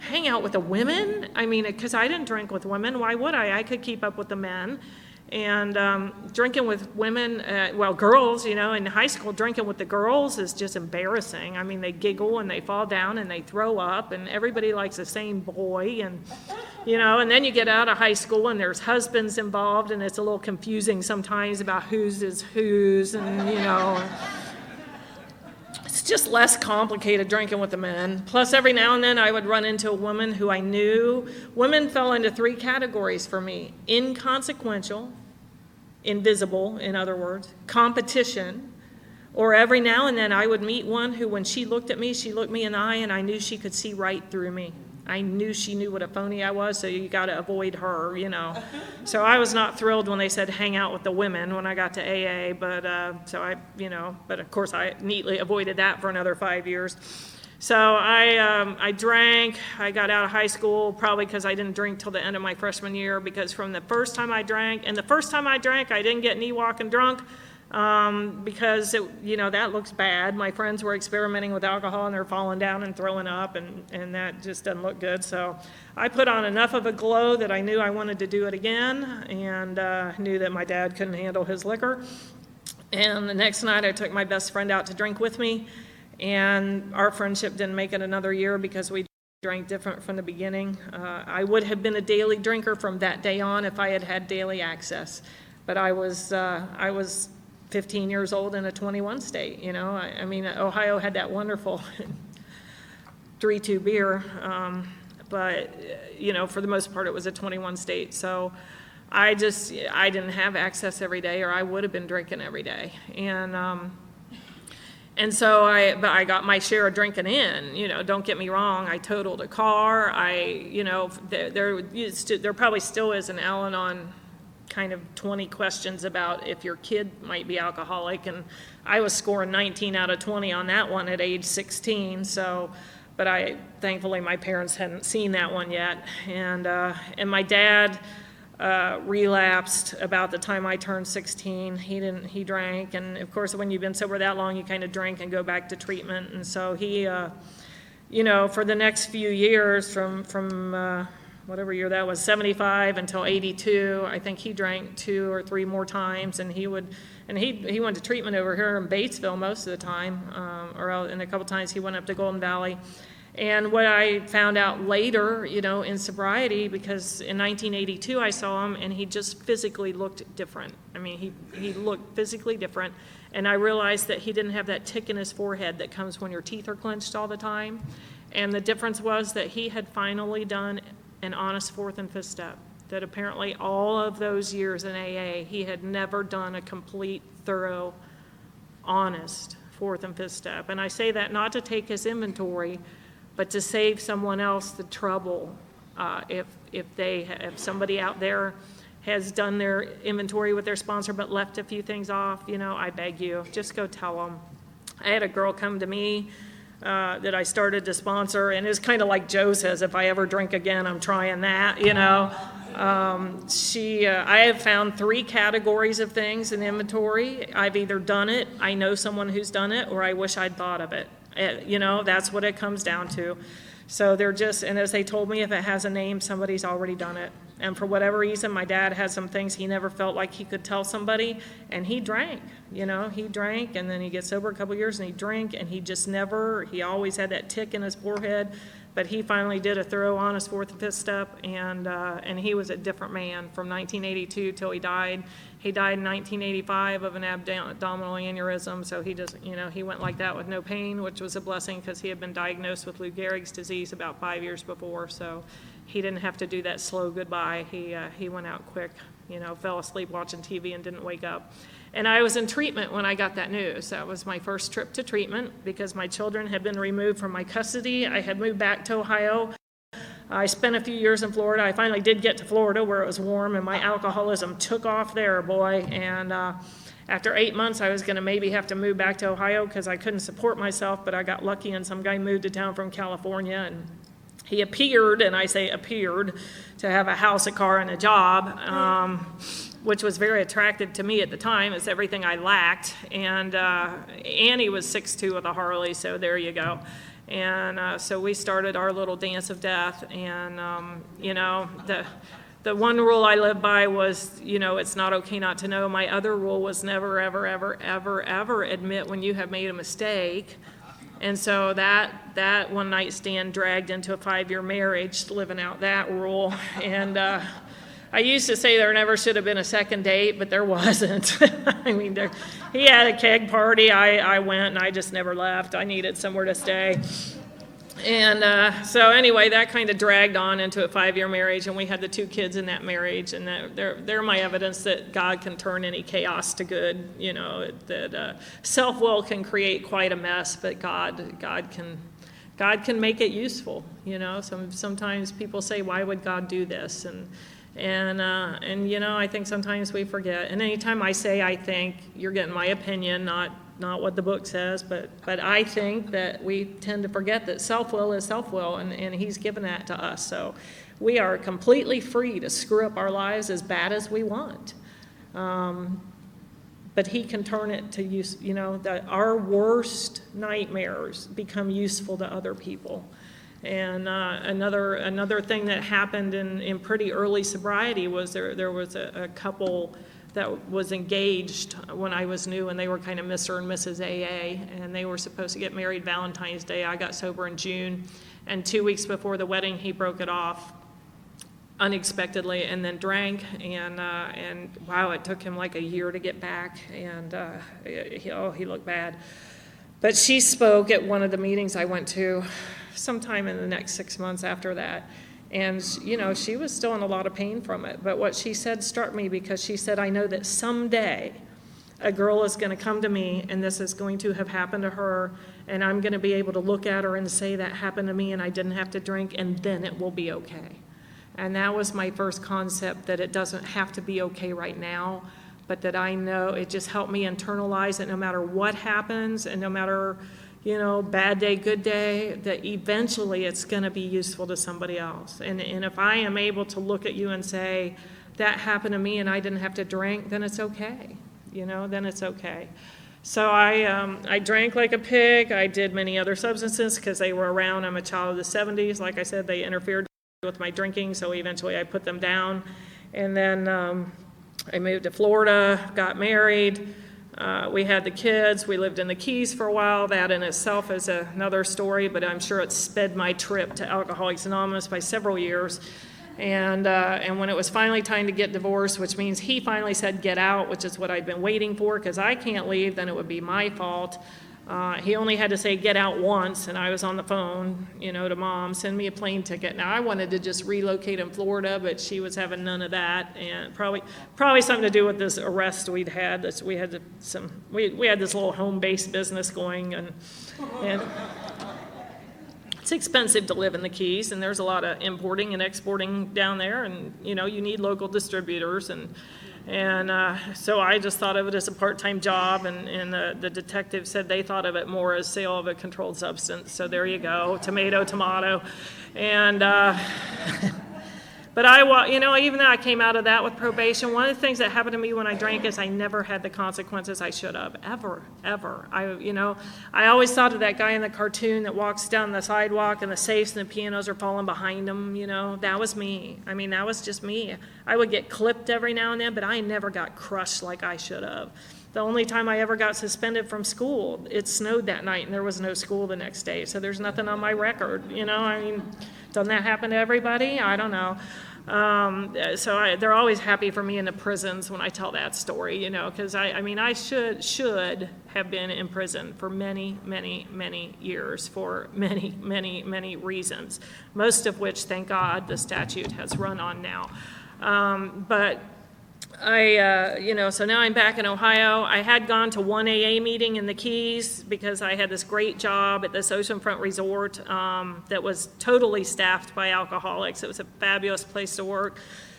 Hang out with the women? Because I didn't drink with women. Why would I? I could keep up with the men. And drinking with women, girls, in high school, drinking with the girls is just embarrassing. They giggle and they fall down and they throw up, and everybody likes the same boy. And, and then you get out of high school and there's husbands involved, and it's a little confusing sometimes about whose is whose, and, it's just less complicated drinking with the men. Plus, every now and then I would run into a woman who I knew. Women fell into 3 categories for me: inconsequential, invisible, in other words, competition, or every now and then I would meet one who, when she looked at me, she looked me in the eye, and I knew she could see right through me. I knew she knew what a phony I was, so you got to avoid her, So I was not thrilled when they said hang out with the women when I got to AA, but but of course I neatly avoided that for another 5 years. So I drank. I got out of high school probably because I didn't drink till the end of my freshman year, because from the first time I drank, and the first time I drank, I didn't get knee walking drunk. Because that looks bad. My friends were experimenting with alcohol and they're falling down and throwing up, and that just doesn't look good. So I put on enough of a glow that I knew I wanted to do it again, and knew that my dad couldn't handle his liquor. And the next night I took my best friend out to drink with me, and our friendship didn't make it another year because we drank different from the beginning. I would have been a daily drinker from that day on if I had had daily access, but I was 15 years old in a 21 state, Ohio had that wonderful 3-2 beer, but, for the most part it was a 21 state. So I didn't have access every day, or I would have been drinking every day. And so I got my share of drinking in, don't get me wrong. I totaled a car. There probably still is an Al-Anon kind of 20 questions about if your kid might be alcoholic, and I was scoring 19 out of 20 on that one at age 16. So, but thankfully my parents hadn't seen that one yet, and my dad relapsed about the time I turned 16. He drank, and of course when you've been sober that long, you kind of drink and go back to treatment, and so he, for the next few years from whatever year that was, 75 until 82, I think he drank 2 or 3 more times, and he went to treatment over here in Batesville most of the time, and a couple times he went up to Golden Valley. And what I found out later, in sobriety, because in 1982 I saw him, and he just physically looked different. He looked physically different, and I realized that he didn't have that tick in his forehead that comes when your teeth are clenched all the time. And the difference was that he had finally done an honest 4th and 5th step, that apparently all of those years in AA, he had never done a complete, thorough, honest 4th and 5th step. And I say that not to take his inventory, but to save someone else the trouble. If somebody out there has done their inventory with their sponsor but left a few things off, I beg you, just go tell them. I had a girl come to me that I started to sponsor, and it's kind of like Joe says, if I ever drink again, I'm trying that, I have found 3 categories of things in inventory. I've either done it, I know someone who's done it, or I wish I'd thought of it. That's what it comes down to. So they're just, and as they told me, if it has a name, somebody's already done it. And for whatever reason, my dad had some things he never felt like he could tell somebody, and he drank, he drank, and then he gets sober a couple years and he drank, and he always had that tick in his forehead, but he finally did a thorough, honest fourth and fifth step, and he was a different man from 1982 till he died. He died in 1985 of an abdominal aneurysm, so he just, he went like that with no pain, which was a blessing because he had been diagnosed with Lou Gehrig's disease about 5 years before, so he didn't have to do that slow goodbye. He went out quick, fell asleep watching TV and didn't wake up. And I was in treatment when I got that news. That was my first trip to treatment because my children had been removed from my custody. I had moved back to Ohio. I spent a few years in Florida. I finally did get to Florida where it was warm, and my alcoholism took off there, boy. And after 8 months, I was going to maybe have to move back to Ohio because I couldn't support myself, but I got lucky, and some guy moved to town from California, and he appeared, and I say appeared, to have a house, a car, and a job, which was very attractive to me at the time. It's everything I lacked. And Annie was 6'2" with a Harley, so there you go. And so we started our little dance of death. And, the one rule I lived by was, it's not okay not to know. My other rule was never, ever, ever, ever, ever admit when you have made a mistake. And so that one night stand dragged into a 5-year marriage, living out that rule. And I used to say there never should have been a second date, but there wasn't. I mean, he had a keg party. I went, and I just never left. I needed somewhere to stay. And so anyway, that kind of dragged on into a 5-year marriage, and we had the 2 kids in that marriage. And they're my evidence that God can turn any chaos to good. That self-will can create quite a mess, but God can make it useful. Sometimes people say, "Why would God do this?" And I think sometimes we forget. And anytime I say I think, you're getting my opinion, not what the book says, but I think that we tend to forget that self-will is self-will, and He's given that to us. So we are completely free to screw up our lives as bad as we want. But He can turn it to use, that our worst nightmares become useful to other people. And another thing that happened in pretty early sobriety was there was a couple that was engaged when I was new, and they were kind of Mr. and Mrs. AA, and they were supposed to get married Valentine's Day. I got sober in June, and 2 weeks before the wedding, he broke it off unexpectedly and then drank, and wow, it took him like a year to get back, and he looked bad. But she spoke at one of the meetings I went to sometime in the next 6 months after that. And, she was still in a lot of pain from it. But what she said struck me because she said, I know that someday a girl is going to come to me and this is going to have happened to her. And I'm going to be able to look at her and say that happened to me and I didn't have to drink, and then it will be okay. And that was my first concept, that it doesn't have to be okay right now, but that I know it just helped me internalize that no matter what happens and no matter, bad day, good day, that eventually it's going to be useful to somebody else. And if I am able to look at you and say, that happened to me and I didn't have to drink, then it's okay. Then it's okay. So I drank like a pig. I did many other substances because they were around. I'm a child of the 70s. Like I said, they interfered with my drinking, so eventually I put them down. And then I moved to Florida, got married. We had the kids. We lived in the Keys for a while. That in itself is another story, but I'm sure it sped my trip to Alcoholics Anonymous by several years. And when it was finally time to get divorced, which means he finally said get out, which is what I'd been waiting for, because I can't leave, then it would be my fault. He only had to say get out once, and I was on the phone, to Mom, send me a plane ticket. Now, I wanted to just relocate in Florida, but she was having none of that, and probably something to do with this arrest we'd had. We had this little home-based business going, and it's expensive to live in the Keys, and there's a lot of importing and exporting down there, and you need local distributors, and so I just thought of it as a part-time job, and the detective said they thought of it more as sale of a controlled substance. So there you go, tomato. And But even though I came out of that with probation, one of the things that happened to me when I drank is I never had the consequences I should have, ever. I always thought of that guy in the cartoon that walks down the sidewalk and the safes and the pianos are falling behind him, That was me. That was just me. I would get clipped every now and then, but I never got crushed like I should have. The only time I ever got suspended from school, it snowed that night and there was no school the next day. So there's nothing on my record, Doesn't that happen to everybody? I don't know. They're always happy for me in the prisons when I tell that story, because I should have been in prison for many, many, many years for many, many, many reasons, most of which, thank God, the statute has run on now. So now I'm back in Ohio. I had gone to one AA meeting in the Keys because I had this great job at this oceanfront resort that was totally staffed by alcoholics. It was a fabulous place to work.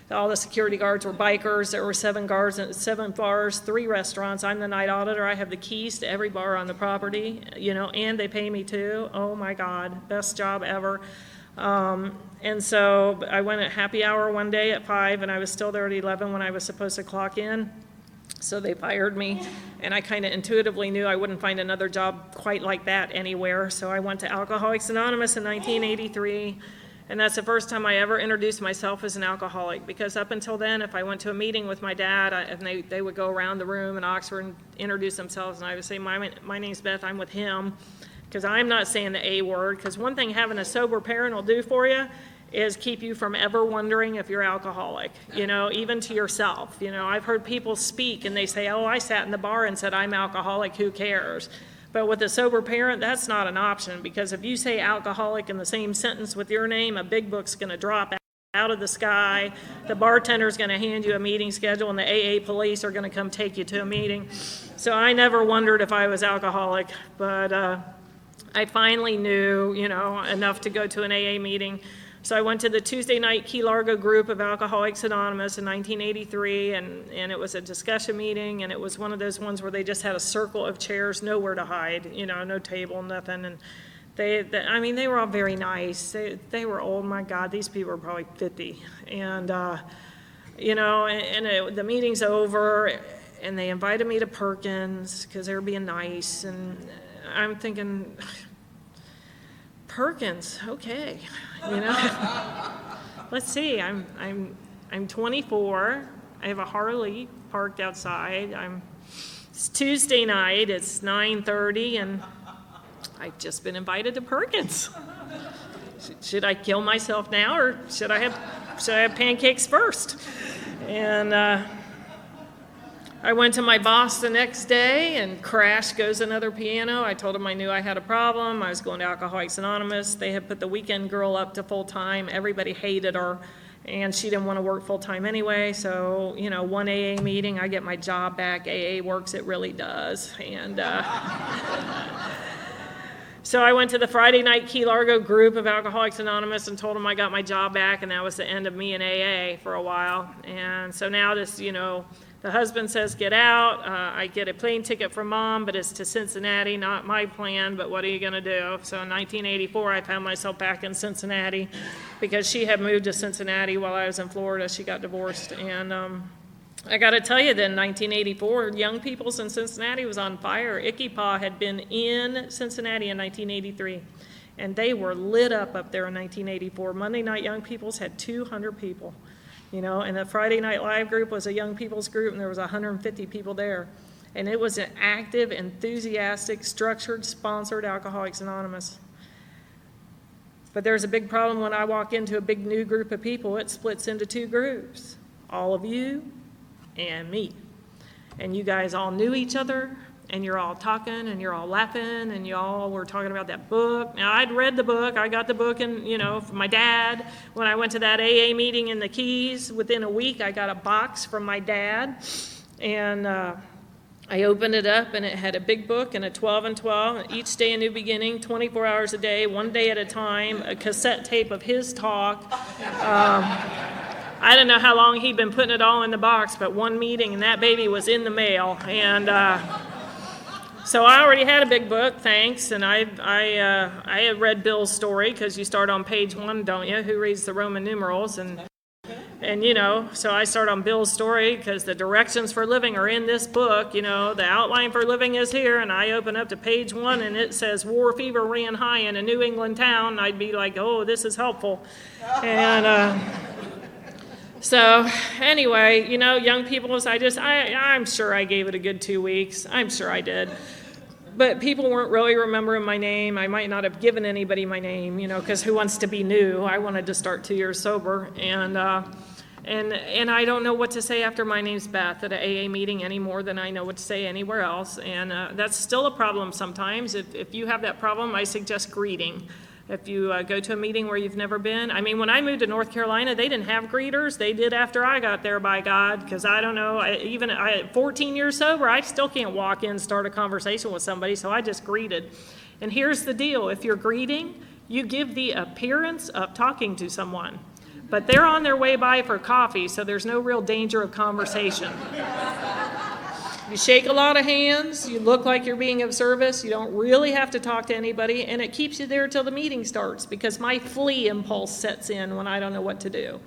All the security guards were bikers. There were 7 bars, 3 restaurants. I'm the night auditor. I have the keys to every bar on the property, and they pay me too. Oh my God, best job ever. And so I went at happy hour one day at 5, and I was still there at 11 when I was supposed to clock in. So they fired me, and I kind of intuitively knew I wouldn't find another job quite like that anywhere. So I went to Alcoholics Anonymous in 1983, and that's the first time I ever introduced myself as an alcoholic, because up until then, if I went to a meeting with my dad, and they would go around the room in Oxford and introduce themselves, and I would say, my name's Beth, I'm with him. Because I'm not saying the A word, because one thing having a sober parent will do for you is keep you from ever wondering if you're alcoholic, even to yourself. I've heard people speak and they say, oh, I sat in the bar and said I'm alcoholic, who cares? But with a sober parent, that's not an option, because if you say alcoholic in the same sentence with your name, a big book's going to drop out of the sky, the bartender's going to hand you a meeting schedule, and the AA police are going to come take you to a meeting. So I never wondered if I was alcoholic, but I finally knew, enough to go to an AA meeting. So I went to the Tuesday night Key Largo group of Alcoholics Anonymous in 1983, and it was a discussion meeting, and it was one of those ones where they just had a circle of chairs, nowhere to hide, no table, nothing. And they were all very nice. They were old. My God, these people were probably 50. And, the meeting's over, and they invited me to Perkins because they were being nice, and I'm thinking, Perkins, okay, Let's see. I'm 24. I have a Harley parked outside. It's Tuesday night. It's 9:30, and I've just been invited to Perkins. Should I kill myself now, or should I have pancakes first? And I went to my boss the next day, and crash goes another piano. I told him I knew I had a problem. I was going to Alcoholics Anonymous. They had put the weekend girl up to full-time. Everybody hated her, and she didn't want to work full-time anyway. So, one AA meeting, I get my job back. AA works, it really does. And so I went to the Friday night Key Largo group of Alcoholics Anonymous and told them I got my job back, and that was the end of me in AA for a while. And so now this, the husband says, get out. I get a plane ticket from Mom, but it's to Cincinnati, not my plan, but what are you going to do? So in 1984, I found myself back in Cincinnati because she had moved to Cincinnati while I was in Florida. She got divorced. And I got to tell you, then, 1984, Young People's in Cincinnati was on fire. Icky Pa had been in Cincinnati in 1983, and they were lit up there in 1984. Monday Night Young People's had 200 people. And the Friday Night Live group was a Young People's group, and there was 150 people there. And it was an active, enthusiastic, structured, sponsored Alcoholics Anonymous. But there's a big problem when I walk into a big new group of people. It splits into 2 groups, all of you and me. And you guys all knew each other, and you're all talking, and you're all laughing, and you all were talking about that book. Now, I'd read the book. I got the book, and, from my dad. When I went to that AA meeting in the Keys, within a week, I got a box from my dad, and I opened it up, and it had a big book and a 12 and 12, each day a new beginning, 24 hours a day, one day at a time, a cassette tape of his talk. I don't know how long he'd been putting it all in the box, but one meeting, and that baby was in the mail. And so I already had a big book, thanks, and I had read Bill's story, because you start on page 1, don't you? Who reads the Roman numerals? And And, so I start on Bill's story because the directions for living are in this book. The outline for living is here. And I open up to page 1 and it says war fever ran high in a New England town. And I'd be like, oh, this is helpful. And so anyway, young people, I'm sure I gave it a good 2 weeks. I'm sure I did. But people weren't really remembering my name. I might not have given anybody my name, because who wants to be new? I wanted to start 2 years sober. And I don't know what to say after my name's Beth at an AA meeting any more than I know what to say anywhere else. And that's still a problem sometimes. If you have that problem, I suggest greeting. If you go to a meeting where you've never been. I mean, when I moved to North Carolina, they didn't have greeters. They did after I got there, by God, because I don't know, even at 14 years sober, I still can't walk in and start a conversation with somebody, so I just greeted. And here's the deal. If you're greeting, you give the appearance of talking to someone. But they're on their way by for coffee, so there's no real danger of conversation. You shake a lot of hands, you look like you're being of service, you don't really have to talk to anybody, and it keeps you there till the meeting starts, because my flee impulse sets in when I don't know what to do.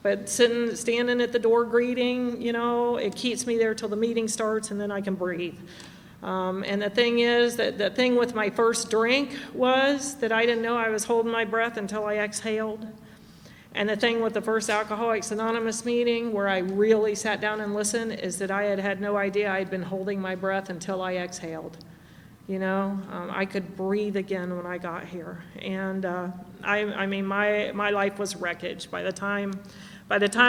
But standing at the door greeting, it keeps me there till the meeting starts, and then I can breathe. And the thing is, that the thing with my first drink was that I didn't know I was holding my breath until I exhaled. And the thing with the first Alcoholics Anonymous meeting, where I really sat down and listened, is that I had no idea I had been holding my breath until I exhaled. I could breathe again when I got here. And my life was wreckage. By the time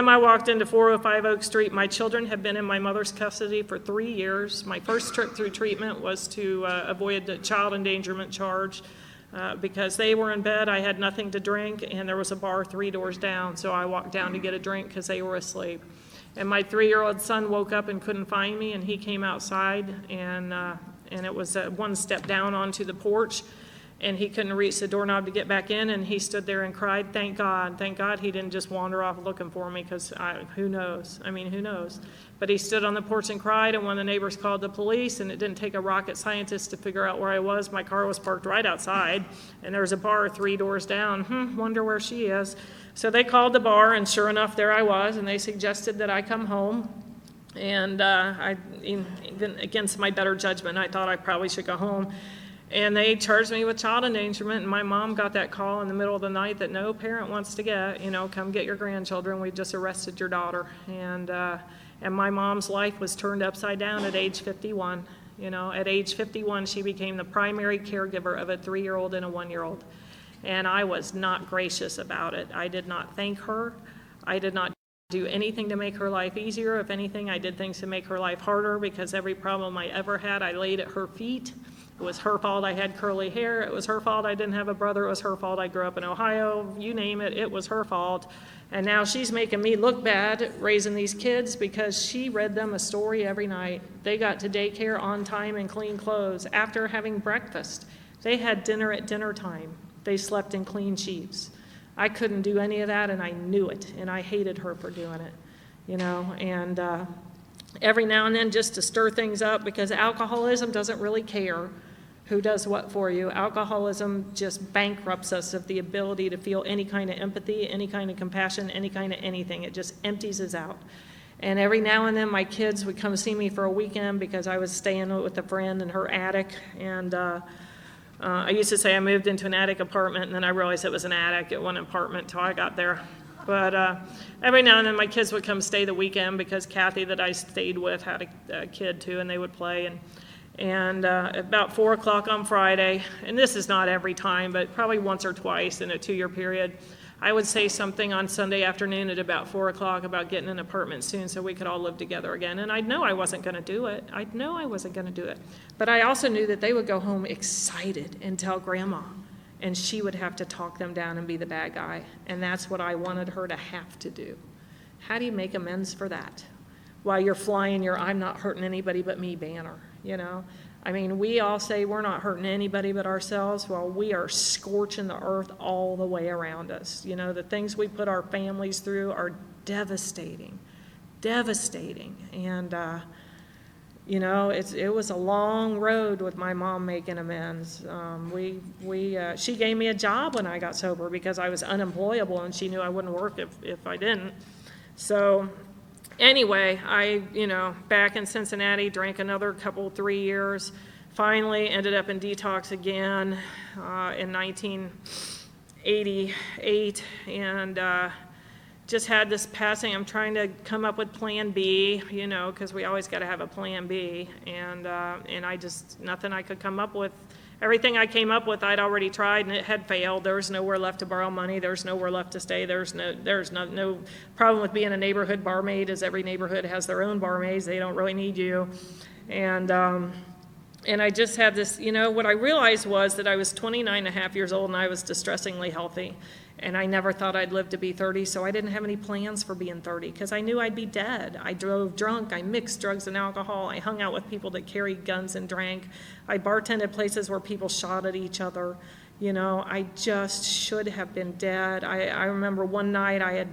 I walked into 405 Oak Street, my children had been in my mother's custody for 3 years. My first trip through treatment was to avoid the child endangerment charge. Because they were in bed, I had nothing to drink, and there was a bar 3 doors down, so I walked down to get a drink because they were asleep. And my 3-year-old son woke up and couldn't find me, and he came outside, and it was one step down onto the porch, and he couldn't reach the doorknob to get back in, and he stood there and cried, thank God he didn't just wander off looking for me, because who knows? Who knows? But he stood on the porch and cried, and one of the neighbors called the police, and it didn't take a rocket scientist to figure out where I was. My car was parked right outside, and there was a bar 3 doors down. Wonder where she is. So they called the bar, and sure enough, there I was, and they suggested that I come home. And even against my better judgment, I thought I probably should go home. And they charged me with child endangerment, and my mom got that call in the middle of the night that no parent wants to get, come get your grandchildren, we just arrested your daughter. And my mom's life was turned upside down at age 51. At age 51, she became the primary caregiver of a 3-year-old and a 1-year-old. And I was not gracious about it. I did not thank her. I did not do anything to make her life easier. If anything, I did things to make her life harder, because every problem I ever had, I laid at her feet. It was her fault I had curly hair. It was her fault I didn't have a brother. It was her fault I grew up in Ohio. You name it, it was her fault. And now she's making me look bad raising these kids because she read them a story every night. They got to daycare on time and clean clothes after having breakfast. They had dinner at dinner time. They slept in clean sheets. I couldn't do any of that, and I knew it, and I hated her for doing it, and every now and then, just to stir things up, because alcoholism doesn't really care who does what for you. Alcoholism just bankrupts us of the ability to feel any kind of empathy, any kind of compassion, any kind of anything. It just empties us out. And every now and then my kids would come see me for a weekend because I was staying with a friend in her attic. And I used to say I moved into an attic apartment, and then I realized it was an attic. It wasn't an apartment until I got there. But every now and then my kids would come stay the weekend because Kathy that I stayed with had a kid too, and they would play. And about 4 o'clock on Friday, and this is not every time, but probably once or twice in a 2-year period, I would say something on Sunday afternoon at about 4 o'clock about getting an apartment soon so we could all live together again. And I'd know I wasn't going to do it. But I also knew that they would go home excited and tell Grandma, and she would have to talk them down and be the bad guy. And that's what I wanted her to have to do. How do you make amends for that? While you're flying your "I'm not hurting anybody but me" banner, we all say we're not hurting anybody but ourselves. Well, we are scorching the earth all the way around us. The things we put our families through are devastating. And, it was a long road with my mom making amends. She gave me a job when I got sober because I was unemployable, and she knew I wouldn't work if I didn't. So anyway, back in Cincinnati, drank another 3 years, finally ended up in detox again in 1988, and just had this passing. I'm trying to come up with plan B, because we always got to have a plan B, and I just, nothing I could come up with. Everything I came up with, I'd already tried, and it had failed. There was nowhere left to borrow money. There's nowhere left to stay. There's no problem with being a neighborhood barmaid, as every neighborhood has their own barmaids. They don't really need you. And I just had this, what I realized was that I was 29 and a half years old, and I was distressingly healthy. And I never thought I'd live to be 30, so I didn't have any plans for being 30, because I knew I'd be dead. I drove drunk, I mixed drugs and alcohol, I hung out with people that carried guns and drank, I bartended places where people shot at each other. I just should have been dead. I remember one night I had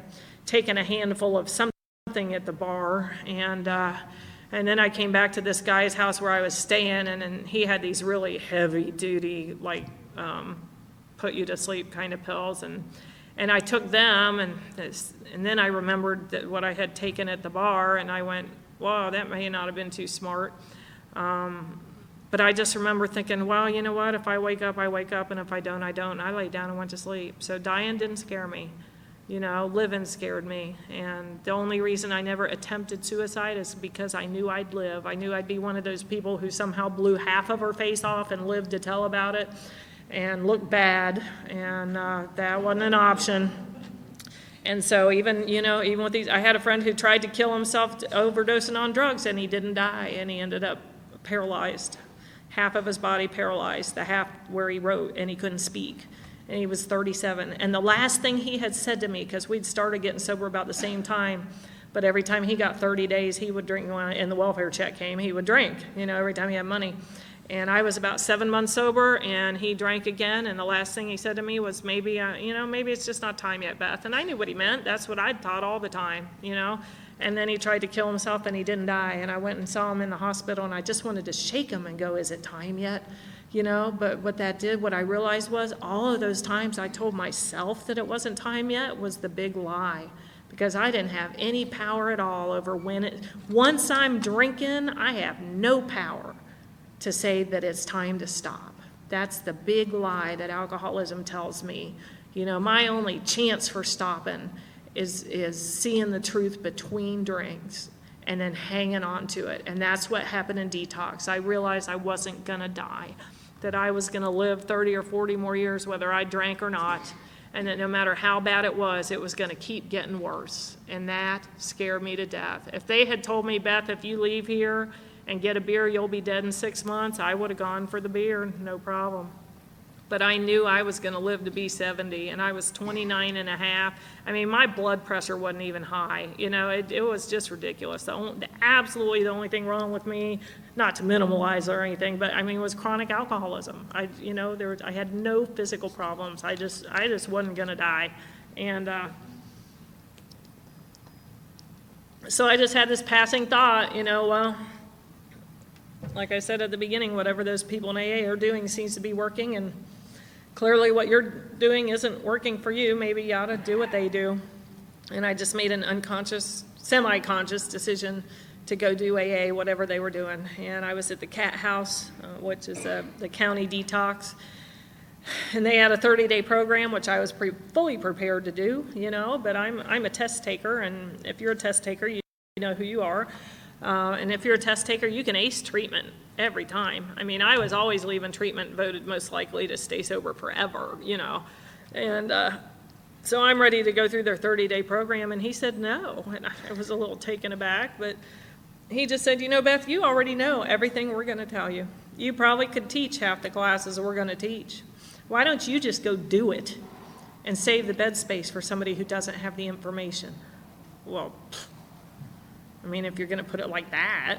taken a handful of something at the bar, and then I came back to this guy's house where I was staying, and he had these really heavy-duty, put you to sleep kind of pills, and I took them, and then I remembered that what I had taken at the bar, and I went, wow, that may not have been too smart. But I just remember thinking, well, you know what, if I wake up, I wake up, and if I don't, I don't. I laid down and went to sleep. So dying didn't scare me. Living scared me. And the only reason I never attempted suicide is because I knew I'd live. I knew I'd be one of those people who somehow blew half of her face off and lived to tell about it and looked bad, and that wasn't an option. And so even with these, I had a friend who tried to kill himself overdosing on drugs, and he didn't die, and he ended up paralyzed, half of his body paralyzed, the half where he wrote, and he couldn't speak. And he was 37. And the last thing he had said to me, because we'd started getting sober about the same time, but every time he got 30 days, he would drink, and the welfare check came, he would drink, every time he had money. And I was about 7 months sober, and he drank again, and the last thing he said to me was, maybe it's just not time yet, Beth. And I knew what he meant. That's what I'd thought all the time, And then he tried to kill himself, and he didn't die. And I went and saw him in the hospital, and I just wanted to shake him and go, is it time yet? But what that did, what I realized was all of those times I told myself that it wasn't time yet was the big lie, because I didn't have any power at all over once I'm drinking, I have no power to say that it's time to stop. That's the big lie that alcoholism tells me. My only chance for stopping is seeing the truth between drinks and then hanging on to it. And that's what happened in detox. I realized I wasn't gonna die, that I was gonna live 30 or 40 more years whether I drank or not, and that no matter how bad it was gonna keep getting worse. And that scared me to death. If they had told me, Beth, if you leave here and get a beer, you'll be dead in 6 months, I would have gone for the beer, no problem. But I knew I was going to live to be 70, and I was 29 and a half. I mean, my blood pressure wasn't even high. It was just ridiculous. Absolutely the only thing wrong with me, not to minimalize or anything, but was chronic alcoholism. I had no physical problems. I just wasn't going to die. And so I just had this passing thought, well, like I said at the beginning, whatever those people in AA are doing seems to be working, and clearly what you're doing isn't working for you. Maybe you ought to do what they do. And I just made an unconscious, semi-conscious decision to go do AA, whatever they were doing. And I was at the Cat House, which is the county detox. And they had a 30-day program, which I was fully prepared to do, but I'm a test taker, and if you're a test taker, you know who you are. And if you're a test taker, you can ace treatment every time. I was always leaving treatment voted most likely to stay sober forever, And so I'm ready to go through their 30-day program, and he said no. And I was a little taken aback, but he just said, Beth, you already know everything we're going to tell you. You probably could teach half the classes we're going to teach. Why don't you just go do it and save the bed space for somebody who doesn't have the information? Well, if you're going to put it like that,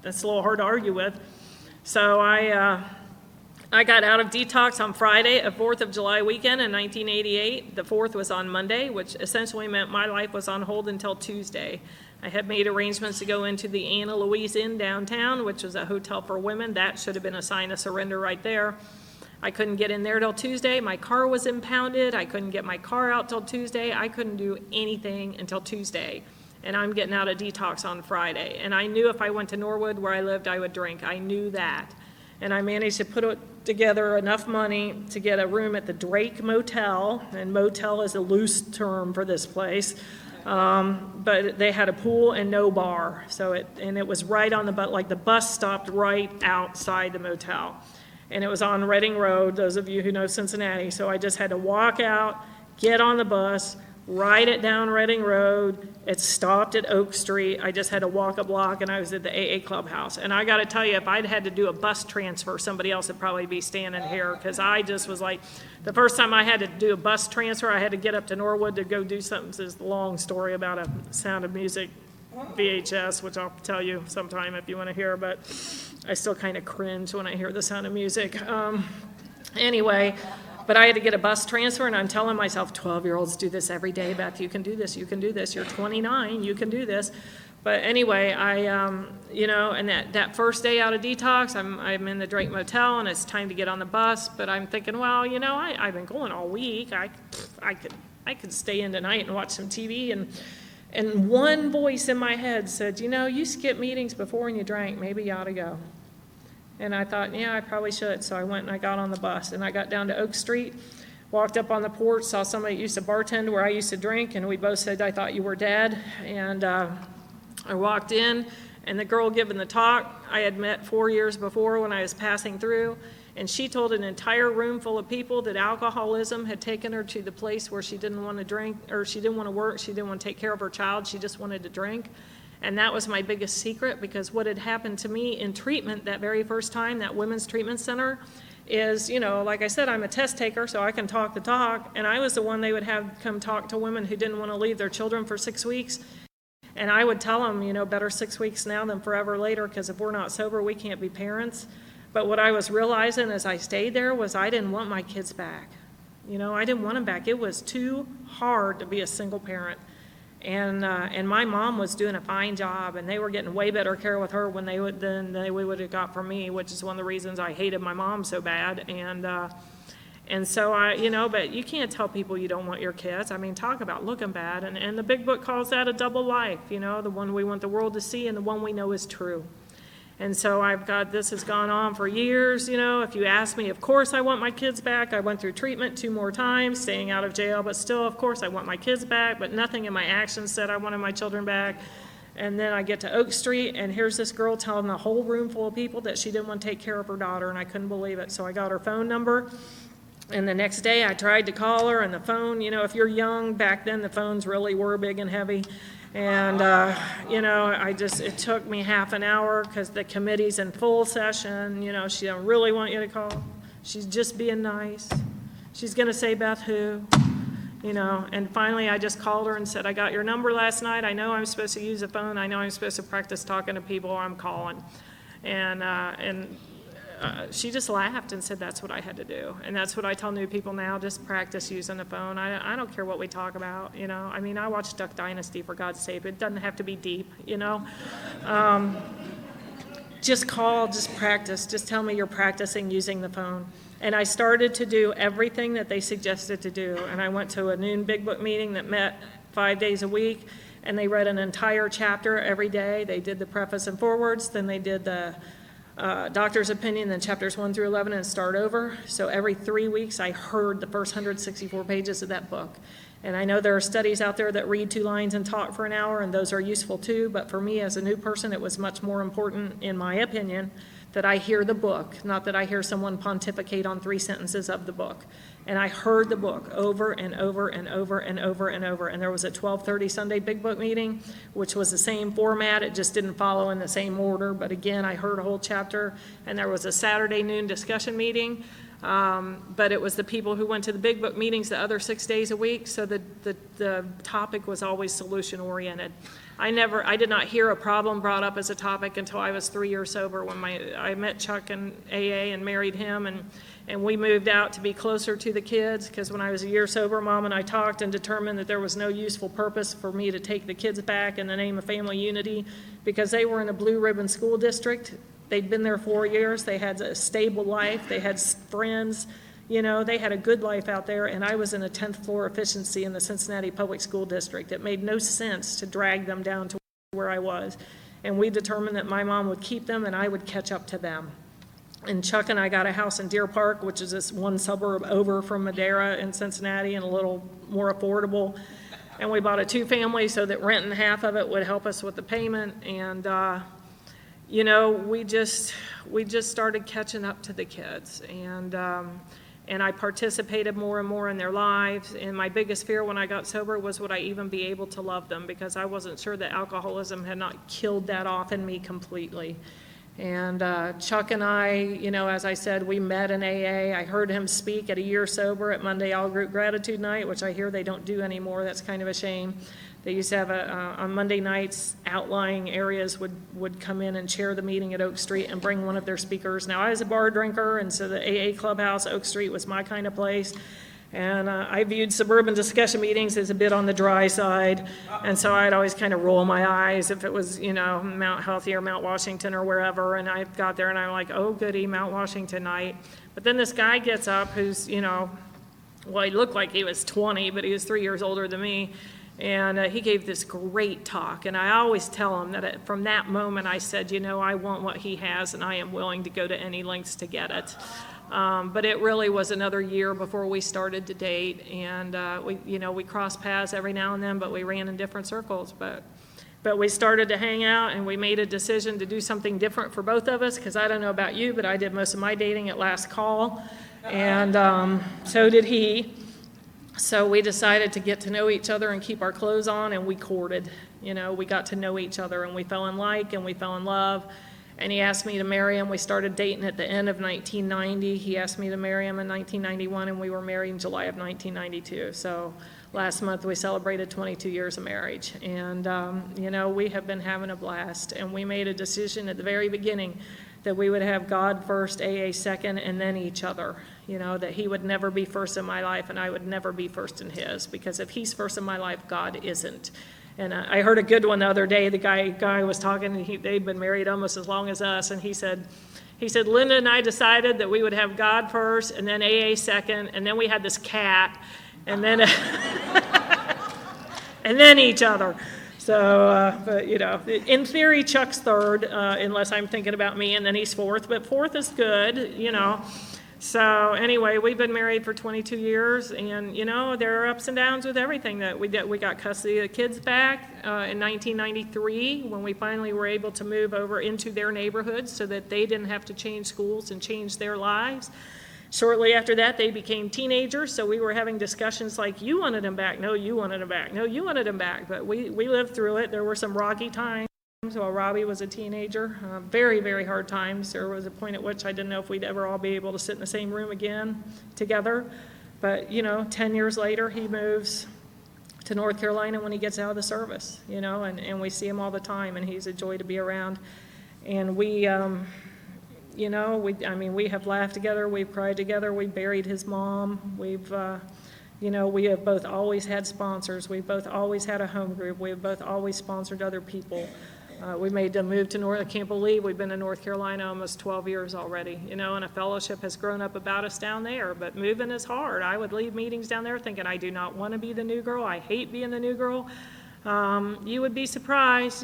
that's a little hard to argue with. So I got out of detox on Friday, a 4th of July weekend in 1988. The 4th was on Monday, which essentially meant my life was on hold until Tuesday. I had made arrangements to go into the Anna Louise Inn downtown, which was a hotel for women. That should have been a sign of surrender right there. I couldn't get in there till Tuesday. My car was impounded. I couldn't get my car out till Tuesday. I couldn't do anything until Tuesday. And I'm getting out of detox on Friday. And I knew if I went to Norwood where I lived, I would drink. I knew that. And I managed to put together enough money to get a room at the Drake Motel. And motel is a loose term for this place. But they had a pool and no bar. And it was right on the bus stopped right outside the motel. And it was on Reading Road, those of you who know Cincinnati. So I just had to walk out, get on the bus, ride it down Reading Road. It stopped at Oak Street. I just had to walk a block, and I was at the AA clubhouse. And I got to tell you, if I'd had to do a bus transfer, somebody else would probably be standing here, because I just was like, the first time I had to do a bus transfer, I had to get up to Norwood to go do something. This is a long story about a Sound of Music VHS, which I'll tell you sometime if you want to hear, but I still kind of cringe when I hear the Sound of Music. Anyway, but I had to get a bus transfer, and I'm telling myself, 12-year-olds do this every day. Beth, you can do this, you can do this. You're 29, you can do this. But anyway, and that first day out of detox, I'm in the Drake Motel, and it's time to get on the bus. But I'm thinking, well, I've been going all week. I could stay in tonight and watch some TV. And one voice in my head said, you skipped meetings before and you drank. Maybe you ought to go. And I thought, yeah, I probably should. So I went and I got on the bus. And I got down to Oak Street, walked up on the porch, saw somebody used to bartend where I used to drink, and we both said, I thought you were dead. And I walked in, and the girl giving the talk I had met 4 years before when I was passing through. And she told an entire room full of people that alcoholism had taken her to the place where she didn't want to drink, or she didn't want to work, she didn't want to take care of her child, she just wanted to drink. And that was my biggest secret, because what had happened to me in treatment that very first time, that women's treatment center, is, like I said, I'm a test taker, so I can talk the talk, and I was the one they would have come talk to women who didn't want to leave their children for 6 weeks. And I would tell them, better 6 weeks now than forever later, because if we're not sober, we can't be parents. But what I was realizing as I stayed there was I didn't want my kids back. I didn't want them back. It was too hard to be a single parent. And my mom was doing a fine job, and they were getting way better care with her than they would have got from me, which is one of the reasons I hated my mom so bad. And so but you can't tell people you don't want your kids. I mean, talk about looking bad. And the big book calls that a double life, the one we want the world to see and the one we know is true. And so this has gone on for years, if you ask me, of course I want my kids back. I went through treatment 2 more times, staying out of jail, but still, of course, I want my kids back, but nothing in my actions said I wanted my children back. And then I get to Oak Street, and here's this girl telling the whole room full of people that she didn't want to take care of her daughter, and I couldn't believe it. So I got her phone number, and the next day I tried to call her, and the phone, if you're young, back then the phones really were big and heavy. And, it took me half an hour because the committee's in full session. She don't really want you to call. She's just being nice. She's going to say, Beth, who? And finally I just called her and said, I got your number last night. I know I'm supposed to use the phone. I know I'm supposed to practice talking to people. I'm calling. And she just laughed and said that's what I had to do. And that's what I tell new people now, just practice using the phone. I don't care what we talk about, I mean, I watch Duck Dynasty, for God's sake. It doesn't have to be deep, Just call, just practice. Just tell me you're practicing using the phone. And I started to do everything that they suggested to do. And I went to a noon Big Book meeting that met 5 days a week, and they read an entire chapter every day. They did the preface and forewords, then they did the doctor's opinion, then chapters 1 through 11, and start over. So every 3 weeks I heard the first 164 pages of that book. And I know there are studies out there that read 2 lines and talk for an hour, and those are useful too, but for me as a new person, it was much more important, in my opinion, that I hear the book, not that I hear someone pontificate on 3 sentences of the book. And I heard the book over and over and over and over and over. And there was a 12:30 Sunday Big Book meeting, which was the same format. It just didn't follow in the same order. But again, I heard a whole chapter. And there was a Saturday noon discussion meeting. But it was the people who went to the Big Book meetings the other 6 days a week. So the topic was always solution oriented. I did not hear a problem brought up as a topic until I was 3 years sober, when I met Chuck in AA and married him, and we moved out to be closer to the kids, because when I was a year sober, Mom and I talked and determined that there was no useful purpose for me to take the kids back in the name of family unity, because they were in a blue ribbon school district They'd been there 4 years. They had a stable life. They had friends. They had a good life out there, and I was in a 10th floor efficiency in the Cincinnati Public School District. It made no sense to drag them down to where I was. And we determined that my mom would keep them and I would catch up to them. And Chuck and I got a house in Deer Park, which is this one suburb over from Madera in Cincinnati and a little more affordable. And we bought a 2-family so that renting half of it would help us with the payment. And, we just started catching up to the kids. And I participated more and more in their lives. And my biggest fear when I got sober was, would I even be able to love them? Because I wasn't sure that alcoholism had not killed that off in me completely. And Chuck and I, as I said, we met in AA. I heard him speak at a year sober at Monday All Group Gratitude Night, which I hear they don't do anymore. That's kind of a shame. They used to have on Monday nights, outlying areas would come in and chair the meeting at Oak Street and bring one of their speakers. Now, I was a bar drinker, and so the AA clubhouse, Oak Street, was my kind of place. And I viewed suburban discussion meetings as a bit on the dry side. And so I'd always kind of roll my eyes if it was, Mount Healthy or Mount Washington or wherever. And I got there and I'm like, oh, goody, Mount Washington night. But then this guy gets up who's, he looked like he was 20, but he was 3 years older than me. And he gave this great talk. And I always tell him that from that moment I said, I want what he has and I am willing to go to any lengths to get it. But it really was another year before we started to date, and we crossed paths every now and then, but we ran in different circles. But we started to hang out, and we made a decision to do something different for both of us, because I don't know about you, but I did most of my dating at last call, and so did he. So we decided to get to know each other and keep our clothes on, and we courted. We got to know each other, and we fell in like, and we fell in love. And he asked me to marry him. We started dating at the end of 1990. He asked me to marry him in 1991, and we were married in July of 1992. So last month we celebrated 22 years of marriage. And, we have been having a blast. And we made a decision at the very beginning that we would have God first, AA second, and then each other. That he would never be first in my life, and I would never be first in his. Because if he's first in my life, God isn't. And I heard a good one the other day. The guy was talking, and they'd been married almost as long as us, and he said, Linda and I decided that we would have God first, and then AA second, and then we had this cat, and then and then each other. So, but in theory, Chuck's third, unless I'm thinking about me, and then he's fourth. But fourth is good, So anyway, we've been married for 22 years, and there are ups and downs with everything. That we got custody of the kids back in 1993 when we finally were able to move over into their neighborhood so that they didn't have to change schools and change their lives. Shortly after that, they became teenagers, so we were having discussions like, you wanted them back, no, you wanted them back, no, you wanted them back. But we lived through it. There were some rocky times while Robbie was a teenager. Very, very hard times. There was a point at which I didn't know if we'd ever all be able to sit in the same room again together. But, 10 years later, he moves to North Carolina when he gets out of the service, and we see him all the time, and he's a joy to be around. And we have laughed together, we've cried together, we buried his mom, we have both always had sponsors, we've both always had a home group, we've both always sponsored other people. We made the move to North, I can't believe we've been in North Carolina almost 12 years already, and a fellowship has grown up about us down there, but moving is hard. I would leave meetings down there thinking I do not want to be the new girl, I hate being the new girl. You would be surprised,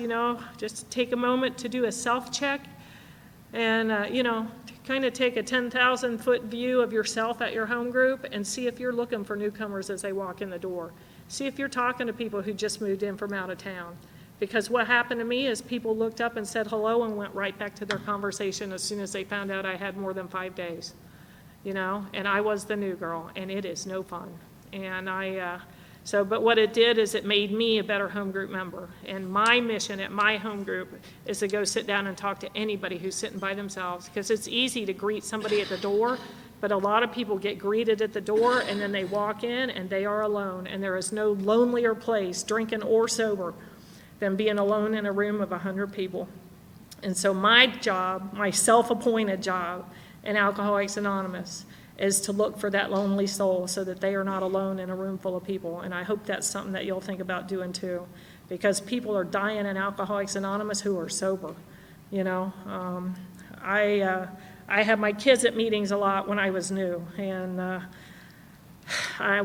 just take a moment to do a self-check and, kind of take a 10,000-foot view of yourself at your home group and see if you're looking for newcomers as they walk in the door. See if you're talking to people who just moved in from out of town. Because what happened to me is people looked up and said hello and went right back to their conversation as soon as they found out I had more than 5 days. And I was the new girl, and it is no fun. And but what it did is it made me a better home group member. And my mission at my home group is to go sit down and talk to anybody who's sitting by themselves. Because it's easy to greet somebody at the door, but a lot of people get greeted at the door and then they walk in and they are alone. And there is no lonelier place, drinking or sober, than being alone in a room of 100 people. And so my job, my self-appointed job in Alcoholics Anonymous, is to look for that lonely soul so that they are not alone in a room full of people. And I hope that's something that you'll think about doing too, because people are dying in Alcoholics Anonymous who are sober. I had my kids at meetings a lot when I was new, and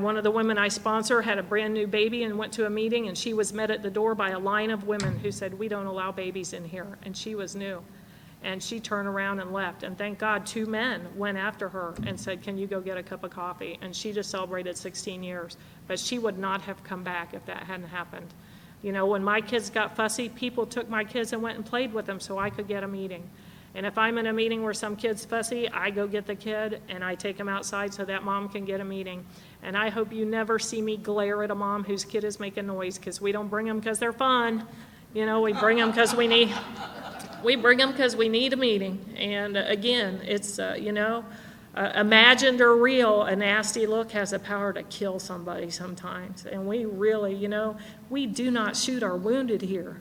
one of the women I sponsor had a brand new baby and went to a meeting, and she was met at the door by a line of women who said, "We don't allow babies in here," and she was new. And she turned around and left, and thank God 2 men went after her and said, "Can you go get a cup of coffee?" And she just celebrated 16 years, but she would not have come back if that hadn't happened. You know, when my kids got fussy, people took my kids and went and played with them so I could get a meeting. And if I'm in a meeting where some kid's fussy, I go get the kid and I take him outside so that mom can get a meeting. And I hope you never see me glare at a mom whose kid is making noise, because we don't bring them because they're fun. You know, we bring them because we need a meeting. And again, it's, imagined or real, a nasty look has the power to kill somebody sometimes. And we really, we do not shoot our wounded here.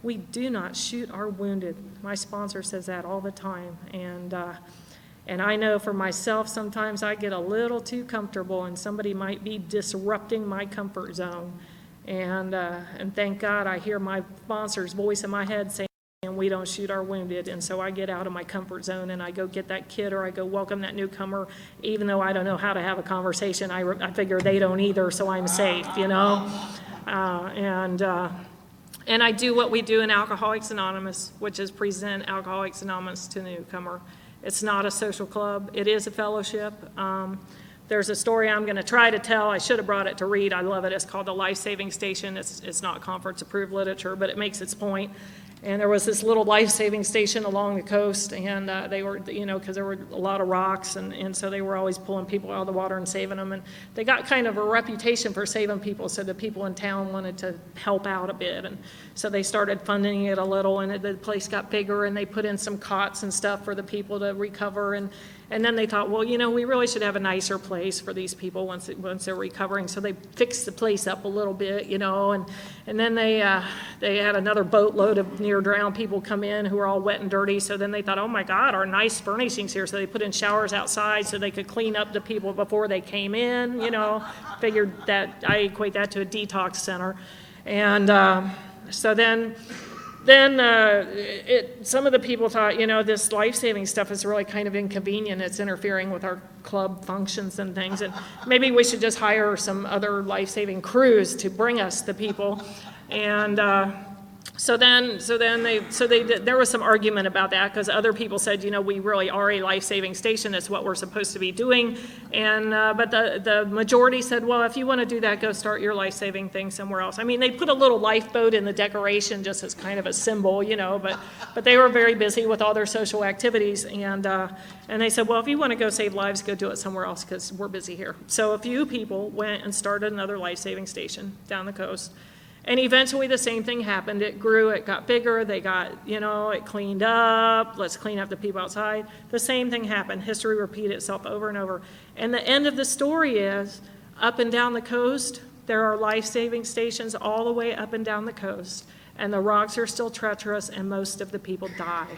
We do not shoot our wounded. My sponsor says that all the time. And I know for myself, sometimes I get a little too comfortable and somebody might be disrupting my comfort zone. And thank God I hear my sponsor's voice in my head saying, "We don't shoot our wounded." And so I get out of my comfort zone and I go get that kid, or I go welcome that newcomer, even though I don't know how to have a conversation. I figure they don't either, so I'm safe, And I do what we do in Alcoholics Anonymous, which is present Alcoholics Anonymous to the newcomer. It's not a social club. It is a fellowship. There's a story I'm going to try to tell. I should have brought it to read. I love it. It's called The Life-Saving Station. It's not conference-approved literature, but it makes its point. And there was this little life-saving station along the coast, and they were, because there were a lot of rocks, and so they were always pulling people out of the water and saving them. And they got kind of a reputation for saving people, so the people in town wanted to help out a bit. And so they started funding it a little, and the place got bigger, and they put in some cots and stuff for the people to recover. And then they thought, well, we really should have a nicer place for these people once they're recovering. So they fixed the place up a little bit, and then they had another boatload of near drowned people come in who were all wet and dirty. So then they thought, oh my God, our nice furnishings here. So they put in showers outside so they could clean up the people before they came in. Figured that I equate that to a detox center. And so then some of the people thought, this life-saving stuff is really kind of inconvenient. It's interfering with our club functions and things, and maybe we should just hire some other life-saving crews to bring us the people. And so there was some argument about that, because other people said, we really are a life-saving station. That's what we're supposed to be doing. And but the majority said, well, if you want to do that, go start your life-saving thing somewhere else. I mean, they put a little lifeboat in the decoration just as kind of a symbol, but they were very busy with all their social activities. And they said, well, if you want to go save lives, go do it somewhere else, because we're busy here. So a few people went and started another life-saving station down the coast. And eventually the same thing happened. It grew, it got bigger, they got, it cleaned up, let's clean up the people outside. The same thing happened. History repeated itself over and over. And the end of the story is, up and down the coast, there are life-saving stations all the way up and down the coast. And the rocks are still treacherous, and most of the people die.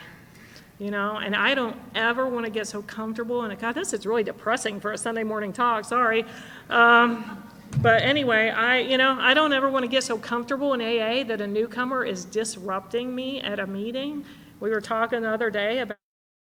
And I don't ever want to get so comfortable. And God, this is really depressing for a Sunday morning talk, sorry. But anyway, I don't ever want to get so comfortable in AA that a newcomer is disrupting me at a meeting. We were talking the other day about